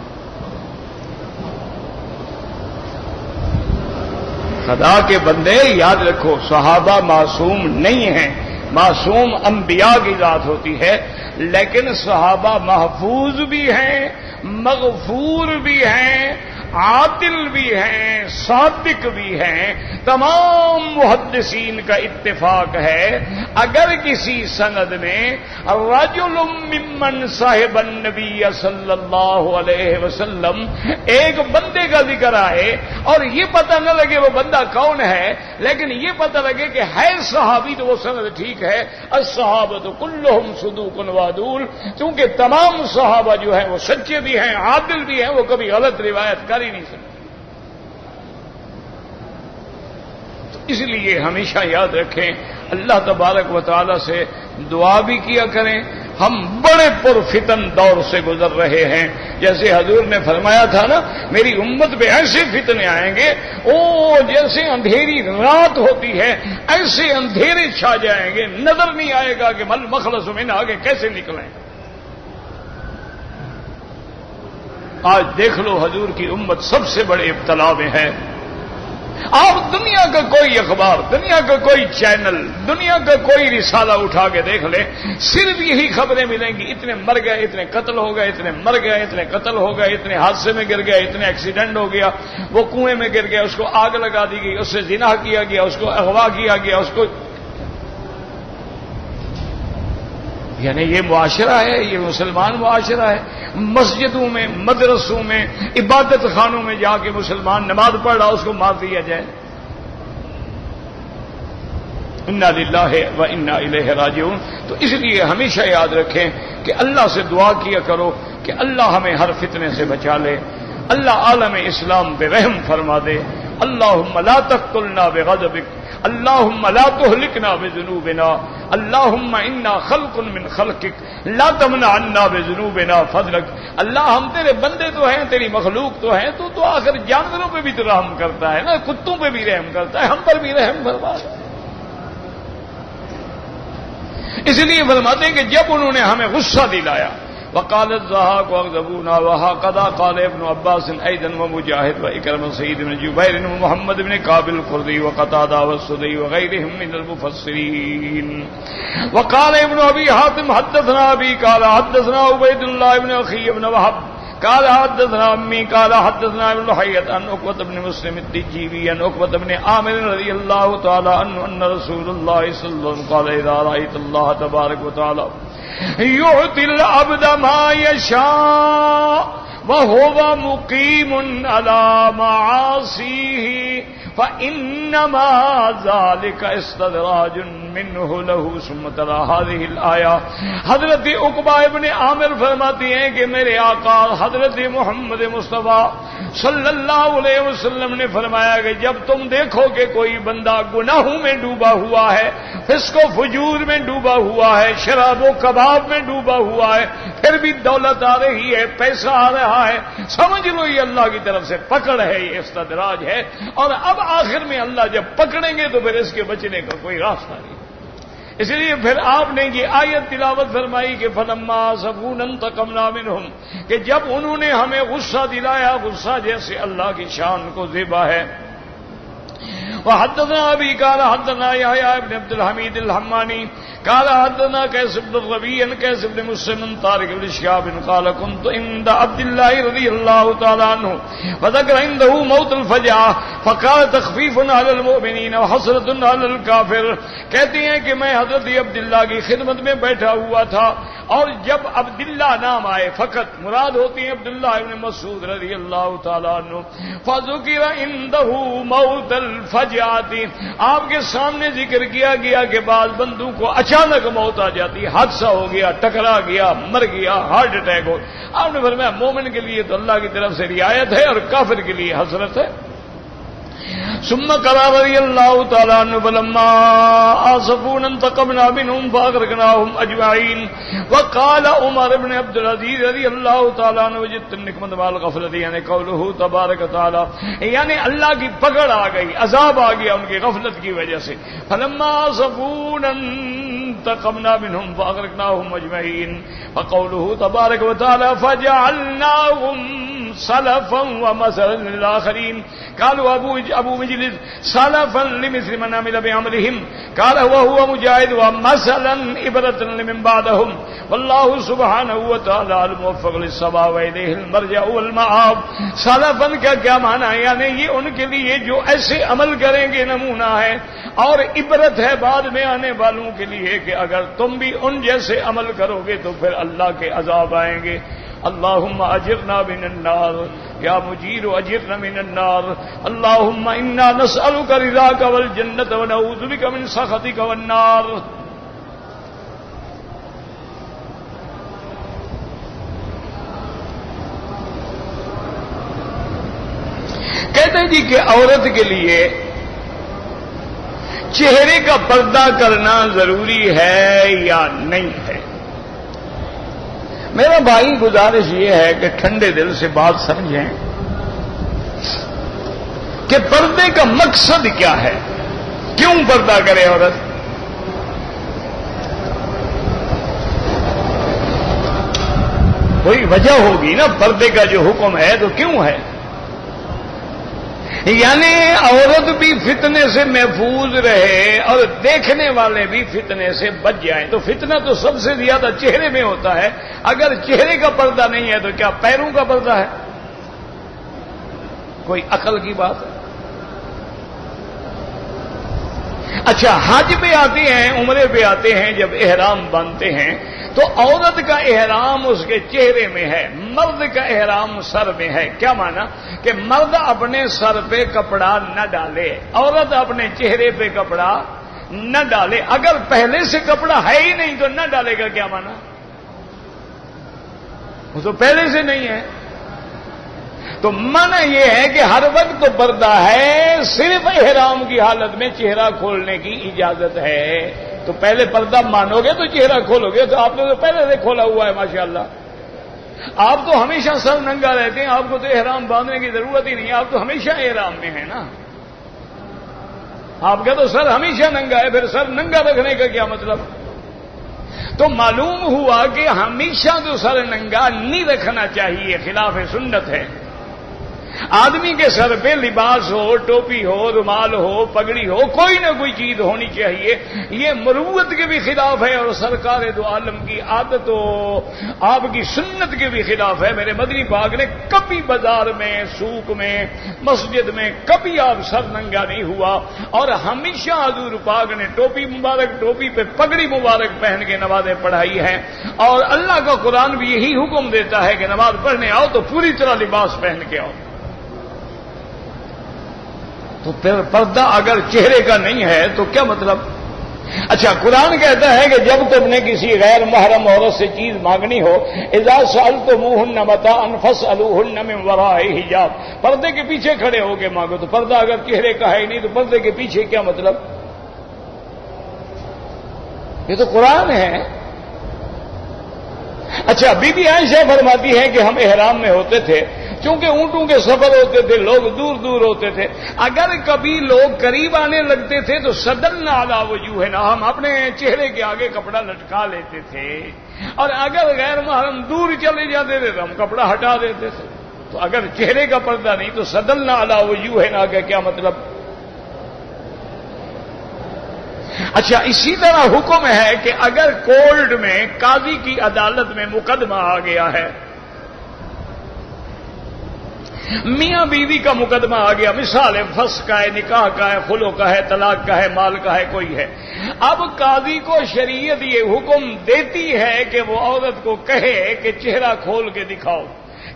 خدا کے بندے یاد رکھو، صحابہ معصوم نہیں ہیں. معصوم انبیاء کی ذات ہوتی ہے، لیکن صحابہ محفوظ بھی ہیں، مغفور بھی ہیں، عادل بھی ہیں، صادق بھی ہیں. تمام محدثین کا اتفاق ہے اگر کسی سند میں رجل ممن صاحب النبی صلی اللہ علیہ وسلم ایک بندے کا ذکر آئے اور یہ پتہ نہ لگے وہ بندہ کون ہے، لیکن یہ پتہ لگے کہ ہے صحابی، تو وہ سند ٹھیک ہے. الصحابہ کلہم صدوق وعدول، کیونکہ تمام صحابہ جو ہیں وہ سچے بھی ہیں، عادل بھی ہیں، وہ کبھی غلط روایت کر ہی نہیں سکتے. تو اس لیے ہمیشہ یاد رکھیں، اللہ تبارک و تعالی سے دعا بھی کیا کریں ہم بڑے پرفتن دور سے گزر رہے ہیں. جیسے حضور نے فرمایا تھا نا، میری امت پہ ایسے فتنے آئیں گے، جیسے اندھیری رات ہوتی ہے ایسے اندھیرے چھا جائیں گے، نظر نہیں آئے گا کہ مل مخلص من آگے کیسے نکلیں. آج دیکھ لو حضور کی امت سب سے بڑے ابتلا میں ہے. آپ دنیا کا کوئی اخبار، دنیا کا کوئی چینل، دنیا کا کوئی رسالہ اٹھا کے دیکھ لیں، صرف یہی خبریں ملیں گی، اتنے مر گئے، اتنے قتل ہو گئے، اتنے مر گئے، اتنے قتل ہو گئے، اتنے حادثے میں گر گئے، اتنے ایکسیڈنٹ ہو گیا، وہ کنویں میں گر گیا، اس کو آگ لگا دی گئی، اس سے زنا کیا گیا، اس کو اغوا کیا گیا، اس کو. یعنی یہ معاشرہ ہے، یہ مسلمان معاشرہ ہے. مسجدوں میں، مدرسوں میں، عبادت خانوں میں جا کے مسلمان نماز پڑھ رہا اس کو مار دیا جائے. انا للہ و انا الیہ راجعون. تو اس لیے ہمیشہ یاد رکھیں کہ اللہ سے دعا کیا کرو کہ اللہ ہمیں ہر فتنے سے بچا لے، اللہ عالم اسلام پہ رحم فرما دے. اللہم لا تقتلنا بغضبک، اللہم لا تہلکنا بذنوبنا، اللہم انا خلق من خلقک لا تمنع عنا بذنوبنا فضلک. اللہ ہم تیرے بندے تو ہیں، تیری مخلوق تو ہیں، تو آخر جانوروں پہ بھی تو رحم کرتا ہے نا، کتوں پہ بھی رحم کرتا ہے، ہم پر بھی رحم فرما. اس لیے فرماتے ہیں کہ جب انہوں نے ہمیں غصہ دلایا، وقال الضحاك واغضبونا وهكذا قال ابن عباس ايضا ومجاهد واكرم سعيد بن جبير ومحمد بن كعب القرظي وقتادة والسدي وغيرهم من المفسرين. وقال ابن ابي حاتم حدثنا ابي قال حدثنا عبيد الله بن اخي بن وهب قال حدثنا امي قال حدثنا ابن حيات عن عقبة بن مسلم التجيبي عن عقبة بن عامر رضي الله تعالى عنه ان رسول الله صلى الله عليه وسلم قال اذا رايت الله تبارك وتعالى يعطي العبد ما يشاء وهو مقيم على معاصيه فإنما ذلك استدراج منه له. ثم تلا هذه الآية. حضرت عقبہ ابن عامر فرماتی ہیں کہ میرے آقا حضرت محمد مصطفیٰ صلی اللہ علیہ وسلم نے فرمایا کہ جب تم دیکھو کہ کوئی بندہ گناہوں میں ڈوبا ہوا ہے، فسق و فجور میں ڈوبا ہوا ہے، شراب و کباب میں ڈوبا ہوا ہے، پھر بھی دولت آ رہی ہے، پیسہ آ رہا ہے، سمجھ لو یہ اللہ کی طرف سے پکڑ ہے، یہ استدراج ہے. اور اب آخر میں اللہ جب پکڑیں گے تو پھر اس کے بچنے کا کوئی راستہ نہیں. اس لیے پھر آپ نے یہ آیت تلاوت فرمائی کہ فلما آسفونا انتقمنا منہم، کہ جب انہوں نے ہمیں غصہ دلایا، غصہ جیسے اللہ کی شان کو ذبح ہے. وحدثنا ابي قال حدثنا يحيى بن عبد الحميد الحماني قال حدثنا قيس بن الربيع عن قيس بن مسلم طارق بن شهاب قال كنت عند عبد الله رضي الله تعالى عنه فذكر عنده موت الفجعة فقال تخفيف على المؤمنين وحسرة على الكافر. کہتے ہیں کہ میں حضرت عبداللہ کی خدمت میں بیٹھا ہوا تھا، اور جب عبداللہ نام آئے فقط مراد ہوتی ہیں عبداللہ ابن مسعود رضی اللہ تعالیٰ عنہ. فذکر عنده موت الفجعة، آپ کے سامنے ذکر کیا گیا کہ بعض بندوں کو اچانک موت آ جاتی، حادثہ ہو گیا، ٹکرا گیا، مر گیا، ہارٹ اٹیک ہو. آپ نے فرمایا مومن کے لیے تو اللہ کی طرف سے رعایت ہے اور کافر کے لیے حسرت ہے. ثم قال رضي الله تعالى عنه فلما آسفونا انتقمنا منهم فأغرقناهم أجمعين. وقال عمر بن عبد العزيز رضي الله تعالى عنه وجدت النقمة مع الغفلة، یعنی قوله تبارک تعالی، یعنی اللہ کی پکڑ آ گئی، عذاب آ گیا ان کی غفلت کی وجہ سے. فلما آسفونا انتقمنا منهم فأغرقناهم أجمعين. وقوله تبارك وتعالى فجعلناهم سلفا ومثلا للآخرين. قالوا ابو مجلس سلفا لمثل من عمل بعملهم قال وهو مجاهد ومثلا عبرة لمن بعدهم والله سبحانه وتعالى الموفق للصواب وإليه المرجع والمآب. سلفا کا کیا معنی ہے؟ یعنی یہ ان کے لیے جو ایسے عمل کریں گے نمونہ ہے، اور عبرت ہے بعد میں آنے والوں کے لیے کہ اگر تم بھی ان جیسے عمل کرو گے تو پھر اللہ کے عذاب آئیں گے. اللهم اجرنا من النار یا مجیر اجرنا من النار. اللهم انا نسألك رضاك والجنة ونعوذ بك من سخطك والنار. کہتے ہیں جی کہ عورت کے لیے چہرے کا پردہ کرنا ضروری ہے یا نہیں ہے؟ میرا بھائی گزارش یہ ہے کہ ٹھنڈے دل سے بات سمجھیں کہ پردے کا مقصد کیا ہے، کیوں پردہ کرے عورت؟ کوئی وجہ ہوگی نا، پردے کا جو حکم ہے تو کیوں ہے؟ یعنی عورت بھی فتنے سے محفوظ رہے اور دیکھنے والے بھی فتنے سے بچ جائیں۔ تو فتنہ تو سب سے زیادہ چہرے میں ہوتا ہے، اگر چہرے کا پردہ نہیں ہے تو کیا پیروں کا پردہ ہے؟ کوئی عقل کی بات ہے؟ اچھا، حج پہ آتے ہیں، عمرے پہ آتے ہیں، جب احرام باندھتے ہیں تو عورت کا احرام اس کے چہرے میں ہے، مرد کا احرام سر میں ہے۔ کیا مانا؟ کہ مرد اپنے سر پہ کپڑا نہ ڈالے، عورت اپنے چہرے پہ کپڑا نہ ڈالے۔ اگر پہلے سے کپڑا ہے ہی نہیں تو نہ ڈالے گا، کیا مانا؟ وہ تو پہلے سے نہیں ہے۔ تو مانا یہ ہے کہ ہر وقت تو پردہ ہے، صرف احرام کی حالت میں چہرہ کھولنے کی اجازت ہے۔ تو پہلے پردہ مانو گے تو چہرہ کھولو گے، تو آپ نے تو پہلے سے کھولا ہوا ہے ماشاءاللہ۔ آپ تو ہمیشہ سر ننگا رہتے ہیں، آپ کو تو احرام باندھنے کی ضرورت ہی نہیں ہے، آپ تو ہمیشہ احرام میں ہیں نا۔ آپ کا تو سر ہمیشہ ننگا ہے، پھر سر ننگا رکھنے کا کیا مطلب؟ تو معلوم ہوا کہ ہمیشہ تو سر ننگا نہیں رکھنا چاہیے، خلاف سنت ہے۔ آدمی کے سر پہ لباس ہو، ٹوپی ہو، رومال ہو، پگڑی ہو، کوئی نہ کوئی چیز ہونی چاہیے۔ یہ مروت کے بھی خلاف ہے اور سرکار دو عالم کی عادت و آپ کی سنت کے بھی خلاف ہے۔ میرے مدنی پاک نے کبھی بازار میں، سوق میں، مسجد میں کبھی آپ سر ننگا نہیں ہوا، اور ہمیشہ حضور پاک نے ٹوپی مبارک، ٹوپی پہ پگڑی مبارک پہن کے نمازیں پڑھائی ہیں۔ اور اللہ کا قرآن بھی یہی حکم دیتا ہے کہ نماز پڑھنے آؤ تو پوری طرح لباس پہن کے آؤ۔ تو پھر پردہ اگر چہرے کا نہیں ہے تو کیا مطلب؟ اچھا، قرآن کہتا ہے کہ جب تم نے کسی غیر محرم عورت سے چیز مانگنی ہو، اذا سألتموهن متاعا فاسألوهن من وراء حجاب، پردے کے پیچھے کھڑے ہو کے مانگو۔ تو پردہ اگر چہرے کا ہے نہیں تو پردے کے پیچھے کیا مطلب؟ یہ تو قرآن ہے۔ اچھا، بی بی عائشہ فرماتی ہے کہ ہم احرام میں ہوتے تھے، چونکہ اونٹوں کے سفر ہوتے تھے، لوگ دور دور ہوتے تھے، اگر کبھی لوگ قریب آنے لگتے تھے تو سدلنا علی وجوہنا، ہم اپنے چہرے کے آگے کپڑا لٹکا لیتے تھے، اور اگر غیر محرم دور چلے جاتے تھے تو ہم کپڑا ہٹا دیتے تھے۔ تو اگر چہرے کا پردہ نہیں تو سدلنا علی وجوہنا کا کیا مطلب؟ اچھا، اسی طرح حکم ہے کہ اگر کورٹ میں، قاضی کی عدالت میں مقدمہ آ گیا ہے، میاں بیوی کا مقدمہ آ گیا، مثال ہے فسخ کا ہے، نکاح کا ہے، خلع کا ہے، طلاق کا ہے، مال کا ہے، کوئی ہے، اب قاضی کو شریعت یہ حکم دیتی ہے کہ وہ عورت کو کہے کہ چہرہ کھول کے دکھاؤ،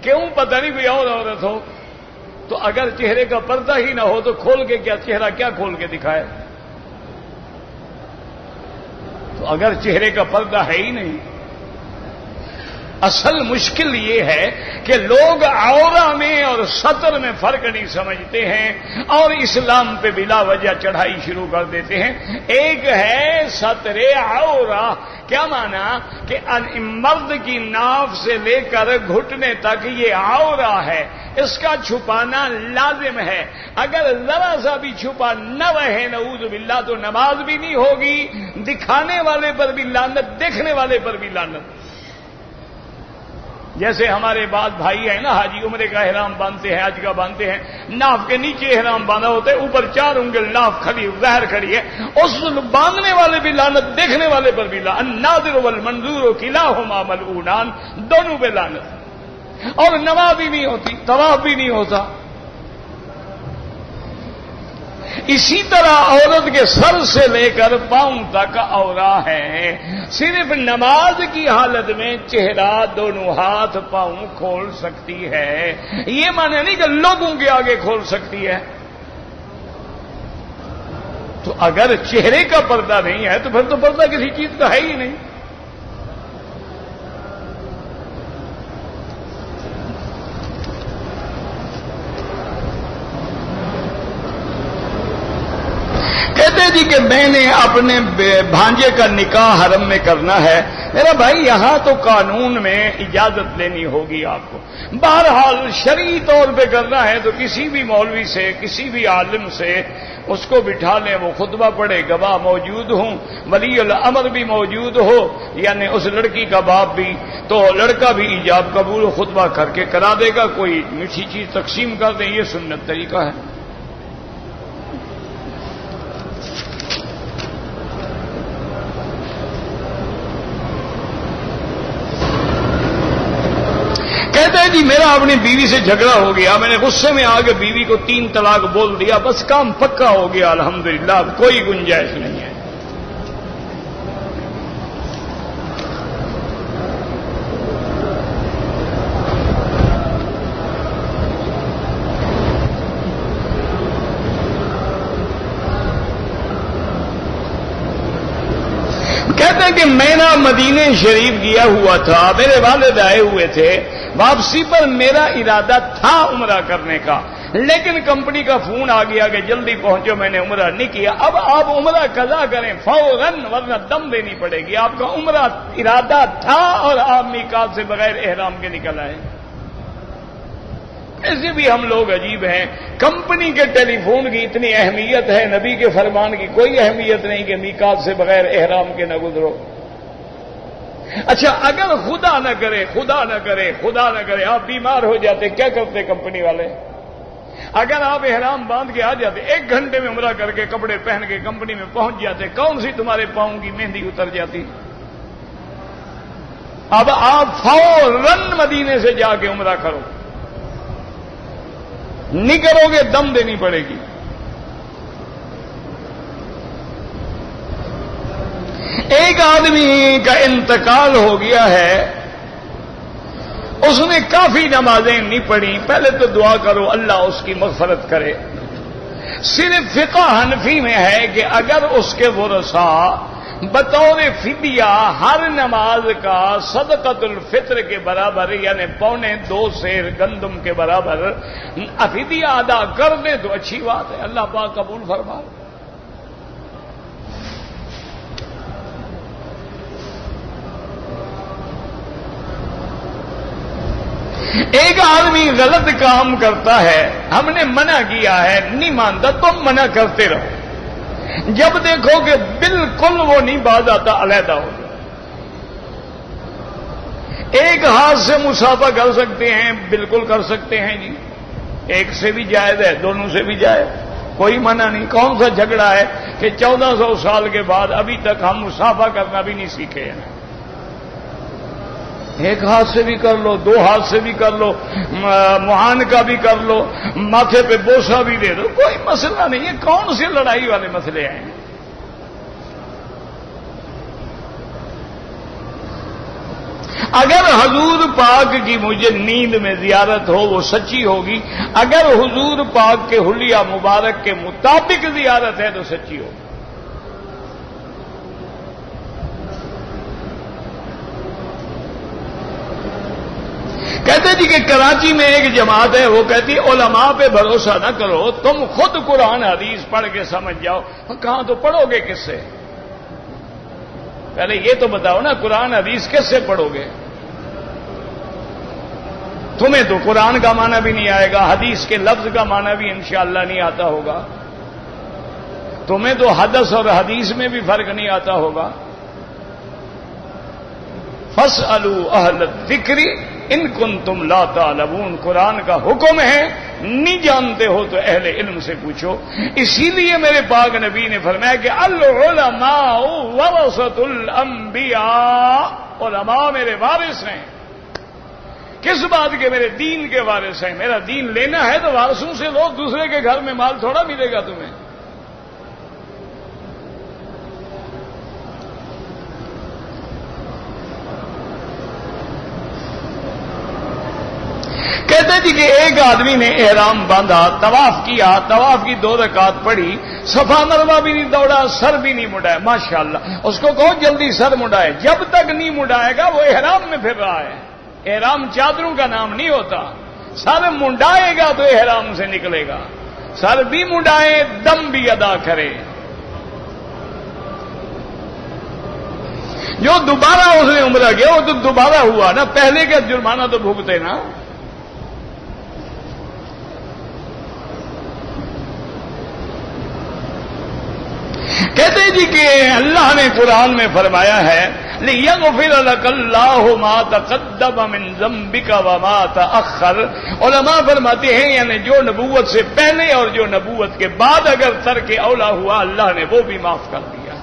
کیوں؟ پتہ نہیں کوئی اور عورت ہو۔ تو اگر چہرے کا پردہ ہی نہ ہو تو کھول کے کیا، چہرہ کیا کھول کے دکھائے؟ تو اگر چہرے کا پردہ ہے ہی نہیں، اصل مشکل یہ ہے کہ لوگ عورہ میں اور سطر میں فرق نہیں سمجھتے ہیں اور اسلام پہ بلا وجہ چڑھائی شروع کر دیتے ہیں۔ ایک ہے سطر عورہ، کیا مانا؟ کہ مرد کی ناف سے لے کر گھٹنے تک یہ عورہ ہے، اس کا چھپانا لازم ہے۔ اگر ذرا سا بھی چھپا نہ رہے نعوذ باللہ تو نماز بھی نہیں ہوگی، دکھانے والے پر بھی لعنت، دیکھنے والے پر بھی لعنت۔ جیسے ہمارے بعض بھائی ہیں نا، حاجی عمرے کا احرام باندھتے ہیں، حج کا باندھتے ہیں، ناف کے نیچے احرام باندھا ہوتا ہے، اوپر 4 انگل ناف کھڑی ظاہر کھڑی ہے، اس باندھنے والے بھی لعنت، دیکھنے والے پر بھی لعنت۔ الناظر والمنظور کلاہما ملعونان، دونوں پہ لعنت۔ اور نماز بھی نہیں ہوتی، طواف بھی نہیں ہوتا۔ اسی طرح عورت کے سر سے لے کر پاؤں تک عورہ ہے، صرف نماز کی حالت میں چہرہ، دونوں ہاتھ، پاؤں کھول سکتی ہے، یہ معنی نہیں کہ لوگوں کے آگے کھول سکتی ہے۔ تو اگر چہرے کا پردہ نہیں ہے تو پھر تو پردہ کسی چیز کا ہے ہی نہیں۔ کہتے جی کہ میں نے اپنے بھانجے کا نکاح حرم میں کرنا ہے، میرا بھائی یہاں تو قانون میں اجازت لینی ہوگی آپ کو. بہرحال شرعی طور پہ کرنا ہے تو کسی بھی مولوی سے کسی بھی عالم سے اس کو بٹھا لیں, وہ خطبہ پڑھے, گواہ موجود ہوں, ولی الامر بھی موجود ہو, یعنی اس لڑکی کا باپ بھی, تو لڑکا بھی ایجاب قبول خطبہ کر کے کرا دے گا, کوئی میٹھی چیز تقسیم کر دیں, یہ سنت طریقہ ہے. کہتے ہیں جی میرا اپنی بیوی سے جھگڑا ہو گیا, میں نے غصے میں آ کے بیوی کو 3 طلاق بول دیا, بس کام پکا ہو گیا الحمدللہ, اب کوئی گنجائش نہیں ہے. کہتے ہیں کہ میں نا مدینے شریف گیا ہوا تھا, میرے والد آئے ہوئے تھے, واپسی پر میرا ارادہ تھا عمرہ کرنے کا, لیکن کمپنی کا فون آ گیا کہ جلدی پہنچو, میں نے عمرہ نہیں کیا. اب آپ عمرہ قضا کریں فوراً ورنہ دم دینی پڑے گی. آپ کا عمرہ ارادہ تھا اور آپ میقات سے بغیر احرام کے نکل آئے. ایسے بھی ہم لوگ عجیب ہیں, کمپنی کے ٹیلی فون کی اتنی اہمیت ہے, نبی کے فرمان کی کوئی اہمیت نہیں کہ میقات سے بغیر احرام کے نہ گزرو. اچھا اگر خدا نہ کرے خدا نہ کرے خدا نہ کرے آپ بیمار ہو جاتے, کیا کرتے کمپنی والے؟ اگر آپ احرام باندھ کے آ جاتے, 1 گھنٹے میں عمرہ کر کے کپڑے پہن کے کمپنی میں پہنچ جاتے, کون سی تمہارے پاؤں کی مہندی اتر جاتی؟ اب آپ فوراً مدینے سے جا کے عمرہ کرو, نہیں کرو گے دم دینی پڑے گی. ایک آدمی کا انتقال ہو گیا ہے, اس نے کافی نمازیں نہیں پڑھی, پہلے تو دعا کرو اللہ اس کی مغفرت کرے. صرف فقہ حنفی میں ہے کہ اگر اس کے ورثاء بطور فدیہ ہر نماز کا صدقۃ الفطر کے برابر یعنی 2.25 سیر گندم کے برابر فدیہ ادا کر دیں تو اچھی بات ہے, اللہ پاک قبول فرما. ایک آدمی غلط کام کرتا ہے, ہم نے منع کیا ہے, نہیں مانتا, تم منع کرتے رہو, جب دیکھو کہ بالکل وہ نہیں باز آتا علیحدہ ہو جائے. ایک ہاتھ سے مسافہ کر سکتے ہیں, بالکل کر سکتے ہیں جی, ایک سے بھی جائز ہے, دونوں سے بھی جائز, کوئی منع نہیں. کون سا جھگڑا ہے کہ 1400 سال کے بعد ابھی تک ہم مسافہ کرنا بھی نہیں سیکھے ہیں. ایک ہاتھ سے بھی کر لو, 2 ہاتھ سے بھی کر لو, مہان کا بھی کر لو, ماتھے پہ بوسہ بھی دے دو, کوئی مسئلہ نہیں ہے. کون سی لڑائی والے مسئلے ہیں؟ اگر حضور پاک کی مجھے نیند میں زیارت ہو وہ سچی ہوگی, اگر حضور پاک کے حلیہ مبارک کے مطابق زیارت ہے تو سچی ہوگی. کہتے جی کہ کراچی میں ایک جماعت ہے, وہ کہتی علماء پہ بھروسہ نہ کرو, تم خود قرآن حدیث پڑھ کے سمجھ جاؤ. کہاں تو پڑھو گے کس سے؟ پہلے یہ تو بتاؤ نا, قرآن حدیث کس سے پڑھو گے؟ تمہیں تو قرآن کا معنی بھی نہیں آئے گا, حدیث کے لفظ کا معنی بھی انشاءاللہ نہیں آتا ہوگا, تمہیں تو حدث اور حدیث میں بھی فرق نہیں آتا ہوگا. فاسألوا اہل الذکر ان کنتم لا تعلمون, قرآن کا حکم ہے, نہیں جانتے ہو تو اہل علم سے پوچھو. اسی لیے میرے پاک نبی نے فرمایا کہ العلماء ورثۃ الانبیاء, علماء میرے وارث ہیں. کس بات کے؟ میرے دین کے وارث ہیں. میرا دین لینا ہے تو وارثوں سے لو, دوسرے کے گھر میں مال تھوڑا ملے گا تمہیں. کہتے جی کہ ایک آدمی نے احرام باندھا, طواف کیا, طواف کی 2 رکعت پڑھی, صفا مروا بھی نہیں دوڑا, سر بھی نہیں مڈایا. ماشاءاللہ, اس کو کہو جلدی سر مڈائے. جب تک نہیں مڈائے گا وہ احرام میں پھر رہا ہے. احرام چادروں کا نام نہیں ہوتا, سر منڈائے گا تو احرام سے نکلے گا. سر بھی منڈائے, دم بھی ادا کرے. جو دوبارہ اس نے عمرہ کیا وہ تو دوبارہ ہوا نا، پہلے کا جرمانہ تو بھگتے نا. کہتے جی کہ اللہ نے قرآن میں فرمایا ہے لِيَغْفِرَ لَكَ اللَّهُ مَا تَقَدَّمَ مِن ذَنبِكَ وَمَا تَأَخَّرَ. علماء فرماتے ہیں یعنی جو نبوت سے پہلے اور جو نبوت کے بعد اگر ترک اولا ہوا اللہ نے وہ بھی معاف کر دیا.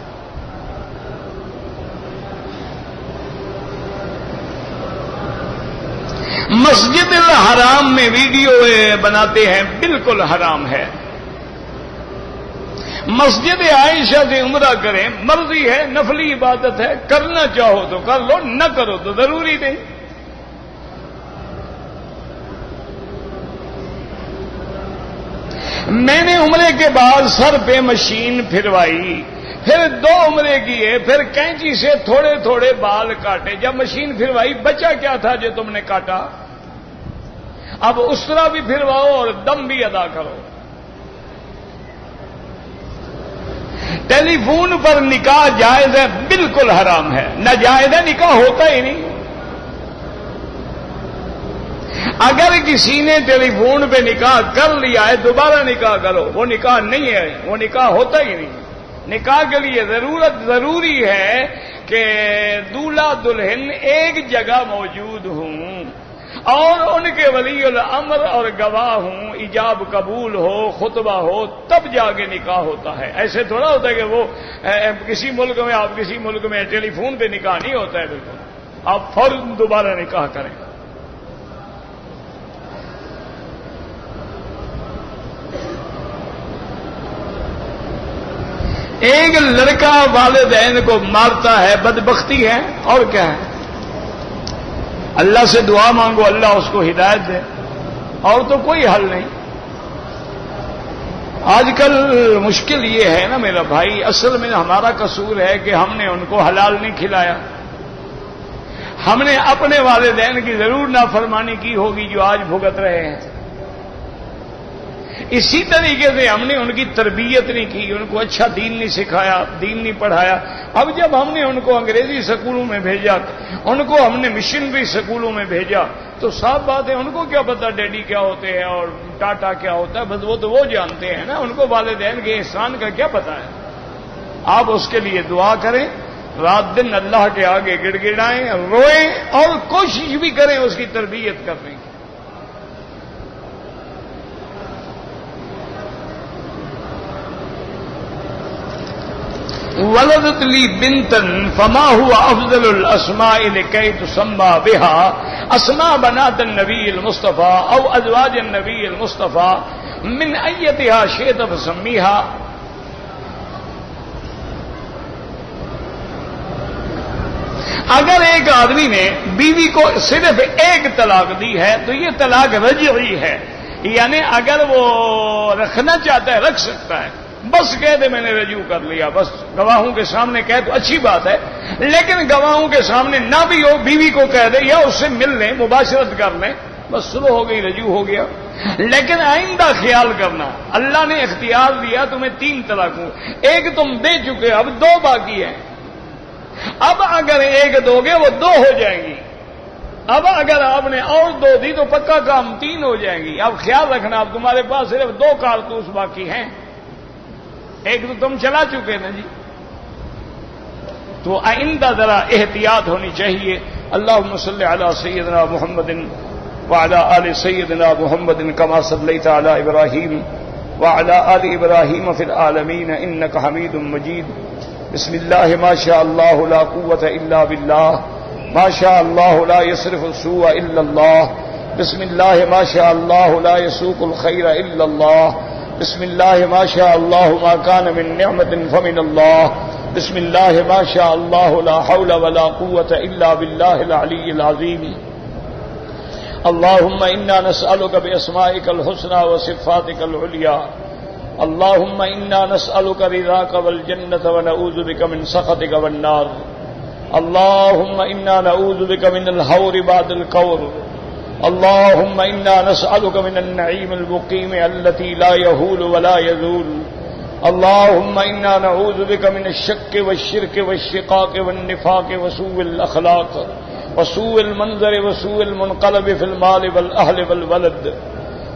مسجد الحرام میں ویڈیو بناتے ہیں بالکل حرام ہے. مسجد عائشہ سے عمرہ کریں مرضی ہے، نفلی عبادت ہے، کرنا چاہو تو کر لو، نہ کرو تو ضروری نہیں. میں نے عمرے کے بعد سر پہ مشین پھروائی، پھر 2 عمرے کیے، پھر کینچی سے تھوڑے تھوڑے بال کاٹے. جب مشین پھروائی بچا کیا تھا جو تم نے کاٹا؟ اب اسرا بھی پھرواؤ اور دم بھی ادا کرو. ٹیلی فون پر نکاح جائز ہے؟ بالکل حرام ہے، ناجائز ہے، نکاح ہوتا ہی نہیں. اگر کسی نے ٹیلی فون پہ نکاح کر لیا ہے دوبارہ نکاح کرو، وہ نکاح نہیں ہے، وہ نکاح ہوتا ہی نہیں. نکاح کے لیے ضروری ہے کہ دولہا دلہن ایک جگہ موجود ہوں اور ان کے ولی الامر اور گواہ ہوں، ایجاب قبول ہو، خطبہ ہو، تب جا کے نکاح ہوتا ہے. ایسے تھوڑا ہوتا ہے کہ وہ کسی ملک میں آپ کسی ملک میں ٹیلی فون پہ نکاح نہیں ہوتا ہے. بالکل آپ فوراً دوبارہ نکاح کریں. ایک لڑکا والدین کو مارتا ہے، بدبختی ہے اور کیا ہے. اللہ سے دعا مانگو اللہ اس کو ہدایت دے، اور تو کوئی حل نہیں. آج کل مشکل یہ ہے نا میرا بھائی، اصل میں ہمارا قصور ہے کہ ہم نے ان کو حلال نہیں کھلایا. ہم نے اپنے والدین کی ضرور نافرمانی کی ہوگی جو آج بھگت رہے ہیں. اسی طریقے سے ہم نے ان کی تربیت نہیں کی، ان کو اچھا دین نہیں سکھایا، دین نہیں پڑھایا. اب جب ہم نے ان کو انگریزی سکولوں میں بھیجا، ان کو ہم نے مشنری سکولوں میں بھیجا، تو صاف بات ہے ان کو کیا پتا ڈیڈی کیا ہوتے ہیں اور ٹاٹا کیا ہوتا ہے، بس وہ تو وہ جانتے ہیں نا، ان کو والدین کے احسان کا کیا پتا ہے. آپ اس کے لیے دعا کریں، رات دن اللہ کے آگے گڑ گڑائیں، روئیں اور کوشش بھی کریں اس کی تربیت کرنے کی. ولدت لی بنتا فما هو افضل الاسماء لكي تسمى بها اسماء بنات النبي المصطفى او ازواج النبي المصطفى من ايتها شئت فسميها. اگر ایک آدمی نے بیوی کو صرف ایک طلاق دی ہے تو یہ طلاق رجعی ہے، یعنی اگر وہ رکھنا چاہتا ہے رکھ سکتا ہے. بس کہہ دے میں نے رجوع کر لیا، بس گواہوں کے سامنے کہہ تو اچھی بات ہے، لیکن گواہوں کے سامنے نہ بھی ہو، بیوی کو کہہ دے یا اس سے مل لیں، مباشرت کر لیں، بس سلو ہو گئی، رجوع ہو گیا. لیکن آئندہ خیال کرنا، اللہ نے اختیار دیا تمہیں 3 طلاقوں، ایک تم دے چکے، اب 2 باقی ہیں. اب اگر ایک دو گے وہ 2 ہو جائیں گی. اب اگر آپ نے اور 2 دی تو پکا کام 3 ہو جائیں گی. اب خیال رکھنا اب تمہارے پاس صرف 2 کارتوس باقی ہیں، ایک تو تم چلا چکے نا جی. تو آئندہ ذرا احتیاط ہونی چاہیے. اللہم صلی علی سیدنا محمد وعلی آل سیدنا محمد کما صلیت علی ابراہیم وعلی آل ابراہیم فی العالمین انک حمید مجید. بسم اللہ ما شاء اللہ لا قوة الا باللہ، ما شاء اللہ لا يصرف السوء الا اللہ، بسم اللہ ما شاء اللہ لا يسوق الخیر الا اللہ، بسم اللہ ما شاء اللہ ما کان من نعمت فمن اللہ، بسم اللہ ما شاء اللہ لا حول ولا قوة الا باللہ العلی العظیم. اللہم انا نسألک باسمائک الحسنى وصفاتک العلیٰ، اللہم انا نسألک رضاک والجنة ونعوذ بک من سخطک والنار، اللہم انا نعوذ بک من الحور بعد القور، اللہم انا نسألک من النعیم المقیم التی لا یہول ولا یزول، اللهم إنا نعوذ بك من الشك والشرك والشقاق والنفاق وسوء الأخلاق وسوء المنظر وسوء المنقلب في المال والأهل والولد.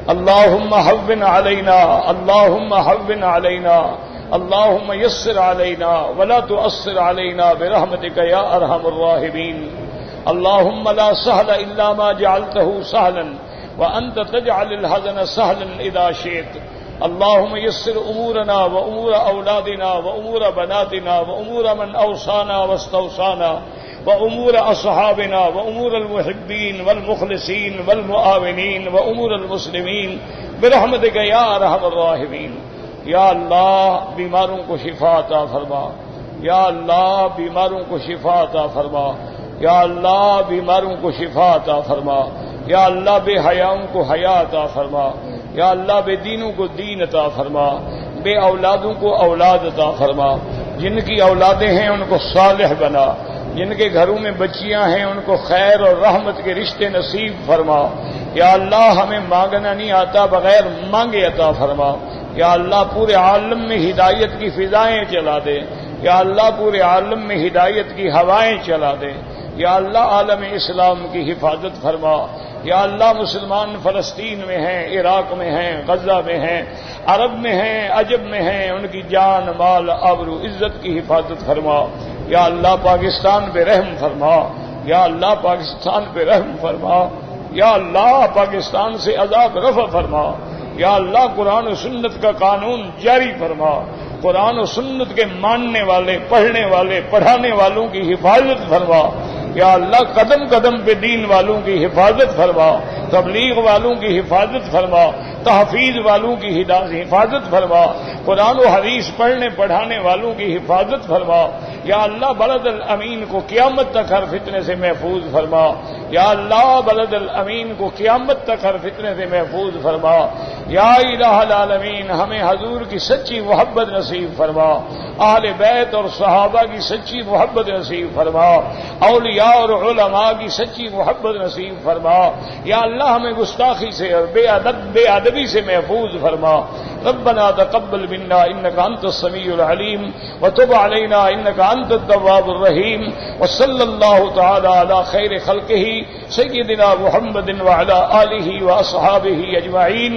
اللهم هون علينا، اللهم هون علينا، اللهم يسر علينا ولا تؤثر علينا برحمتك يا أرحم الراحمين. اللهم لا سهل إلا ما جعلته سهلا وأنت تجعل الحزن سهلا إذا شئت. اللهم يسر أمورنا وأمور أولادنا وأمور بناتنا وأمور من أوصانا واستوصانا وأمور أصحابنا وأمور المحبين والمخلصين والمعاونين وأمور المسلمين برحمتك يا أرحم الراحمين. یا اللہ بیماروں کو شفا عطا فرما، یا اللہ بیماروں کو شفا عطا فرما، یا اللہ بیماروں کو شفا عطا فرما، یا اللہ بے حیاؤں کو حیا عطا فرما، یا اللہ بے دینوں کو دین عطا فرما، بے اولادوں کو اولاد عطا فرما، جن کی اولادیں ہیں ان کو صالح بنا، جن کے گھروں میں بچیاں ہیں ان کو خیر اور رحمت کے رشتے نصیب فرما. یا اللہ ہمیں مانگنا نہیں آتا، بغیر مانگے عطا فرما. یا اللہ پورے عالم میں ہدایت کی فضائیں چلا دے، یا اللہ پورے عالم میں ہدایت کی ہوائیں چلا دے. یا اللہ عالم اسلام کی حفاظت فرما. یا اللہ مسلمان فلسطین میں ہیں، عراق میں ہیں، غزہ میں ہیں، عرب میں ہیں، عجب میں ہیں، ان کی جان مال آبرو عزت کی حفاظت فرما. یا اللہ پاکستان پہ رحم فرما، یا اللہ پاکستان پہ رحم فرما، یا اللہ پاکستان سے عذاب رفع فرما. یا اللہ قرآن و سنت کا قانون جاری فرما، قرآن و سنت کے ماننے والے، پڑھنے والے، پڑھانے والوں کی حفاظت فرما. یا اللہ قدم قدم پہ دین والوں کی حفاظت فرما، تبلیغ والوں کی حفاظت فرما، تحفیظ والوں کی حفاظت فرما، قرآن و حدیث پڑھنے پڑھانے والوں کی حفاظت فرما. یا اللہ بلد الامین کو قیامت تک ہر فتنے سے محفوظ فرما. یا اللہ بلد الامین کو قیامت تک ہر فتنے سے محفوظ فرما. یا الہ العالمین ہمیں حضور کی سچی محبت نصیب فرما، اہل بیت اور صحابہ کی سچی محبت نصیب فرما، اولیاء اور علماء کی سچی محبت نصیب فرما. یا اللہ ہمیں گستاخی سے اور بے ادبی سے محفوظ فرما. ربنا تقبل منا انك انت السميع العليم وتب علينا انك انت التواب الرحيم. وصلى الله تعالى على خير خلقه سيدنا محمد وعلى آله واصحابه اجمعين.